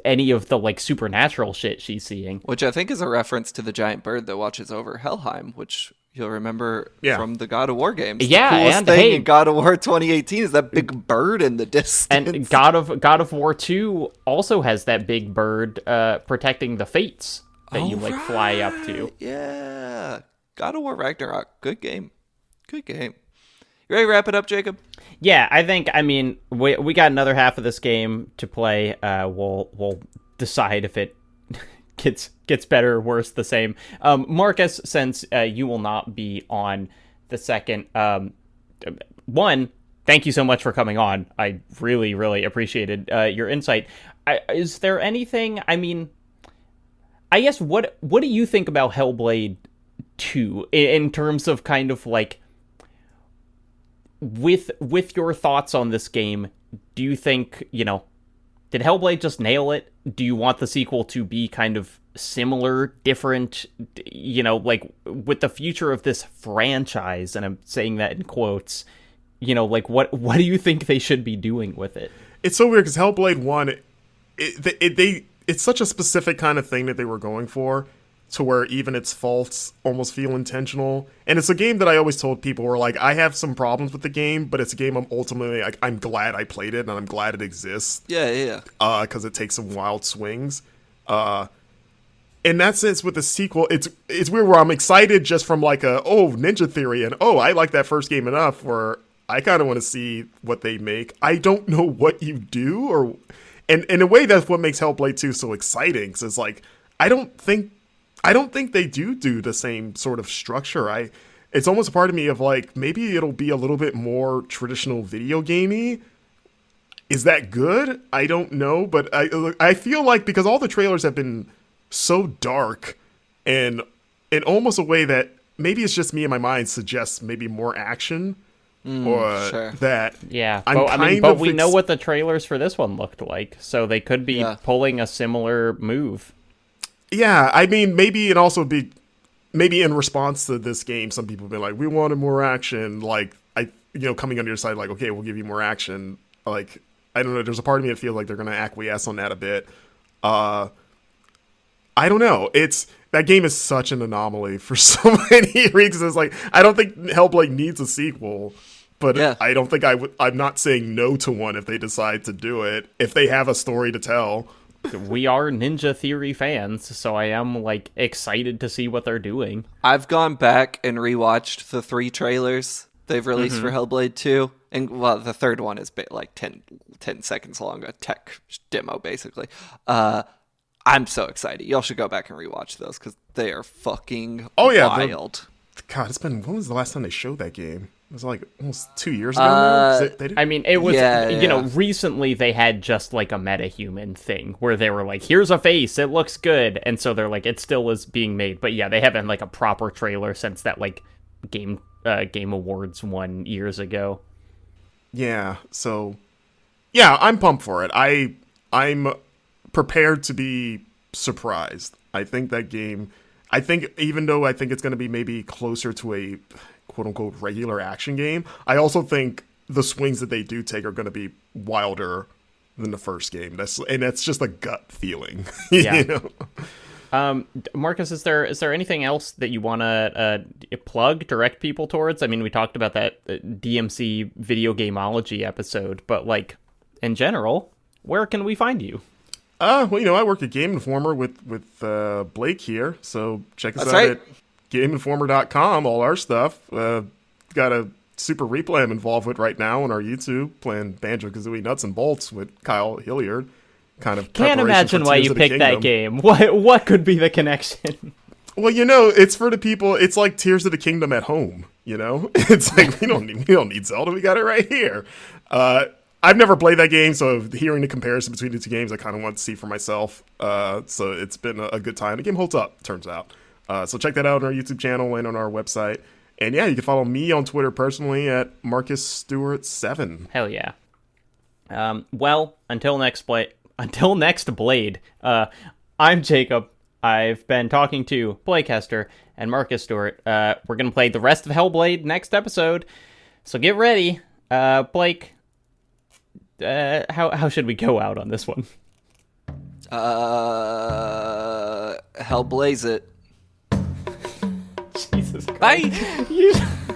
any of the like supernatural shit she's seeing. Which I think is a reference to the giant bird that watches over Helheim, which you'll remember from the God of War games. Yeah, the coolest and thing in God of War 2018 is that big bird in the distance. And God of War 2 also has that big bird protecting the fates that you like fly up to. Yeah. God of War Ragnarok, good game. Good game. You ready to wrap it up, Jacob? Yeah, I mean, we got another half of this game to play. We'll decide if it gets better or worse, the same. Marcus, since you will not be on the second, one, thank you so much for coming on. I really, really appreciated your insight. Is there anything, I mean, I guess, what do you think about Hellblade 2 in terms of kind of like with your thoughts on this game? Do you think, did Hellblade just nail it? Do you want the sequel to be kind of similar, different, like with the future of this franchise, and I'm saying that in quotes, like what do you think they should be doing with it? It's so weird because Hellblade 1, it's such a specific kind of thing that they were going for, to where even its faults almost feel intentional. And it's a game that I always told people were like, I have some problems with the game, but it's a game I'm ultimately like, I'm glad I played it and I'm glad it exists. Yeah. Because it takes some wild swings. In that sense, with the sequel, it's weird where I'm excited just from like Ninja Theory and I like that first game enough where I kind of want to see what they make. I don't know what you do, and in a way that's what makes Hellblade 2 so exciting. Because it's like, I don't think they do the same sort of structure. It's almost a part of me of like, maybe it'll be a little bit more traditional video gamey. Is that good? I don't know, but I feel like because all the trailers have been so dark and in almost a way that maybe it's just me in my mind suggests maybe more action that. Yeah, but we know what the trailers for this one looked like, so they could be pulling a similar move. Yeah, I mean, maybe it also be maybe in response to this game, some people have been like, we wanted more action. Like, coming on your side, like, okay, we'll give you more action. Like, I don't know. There's a part of me that feels like they're going to acquiesce on that a bit. I don't know. That game is such an anomaly for so many reasons. It's like, I don't think Hellblade needs a sequel, but I don't think I'm not saying no to one if they decide to do it, if they have a story to tell. We are Ninja Theory fans, so I am like excited to see what they're doing. I've gone back and rewatched the 3 trailers they've released for Hellblade 2, and the third one is like 10 seconds long, a tech demo basically. I'm so excited. Y'all should go back and rewatch those because they are fucking wild. God, when was the last time they showed that game? It was like almost 2 years ago now. I mean, it was, recently they had just like a metahuman thing where they were like, here's a face, it looks good. And so they're like, it still is being made. But yeah, they haven't like a proper trailer since that like Game Awards 1 years ago. Yeah, so yeah, I'm pumped for it. I'm prepared to be surprised. I think that game, I think even though I think it's going to be maybe closer to a quote unquote regular action game, I also think the swings that they do take are going to be wilder than the first game. That's just a gut feeling. Yeah. You know? Marcus, is there anything else that you want to plug, direct people towards? I mean, we talked about that DMC video gameology episode, but like in general, where can we find you? Well, you know, I work at Game Informer with Blake here, so check us out at GameInformer.com. All our stuff. Got a Super Replay I'm involved with right now on our YouTube, playing Banjo-Kazooie Nuts and Bolts with Kyle Hilliard. Kind of can't imagine why you picked that game. What could be the connection? Well, you know, it's for the people. It's like Tears of the Kingdom at home. You know, it's like we don't need Zelda. We got it right here. I've never played that game, so hearing the comparison between the two games, I kind of want to see for myself. So it's been a good time. The game holds up, turns out. So check that out on our YouTube channel and on our website. And yeah, you can follow me on Twitter personally at MarcusStewart7. Hell yeah. Well, until next Blade, I'm Jacob. I've been talking to Blake Hester and Marcus Stewart. We're going to play the rest of Hellblade next episode, so get ready. Blake, how should we go out on this one? Hellblaze it. Jesus Christ. Bye!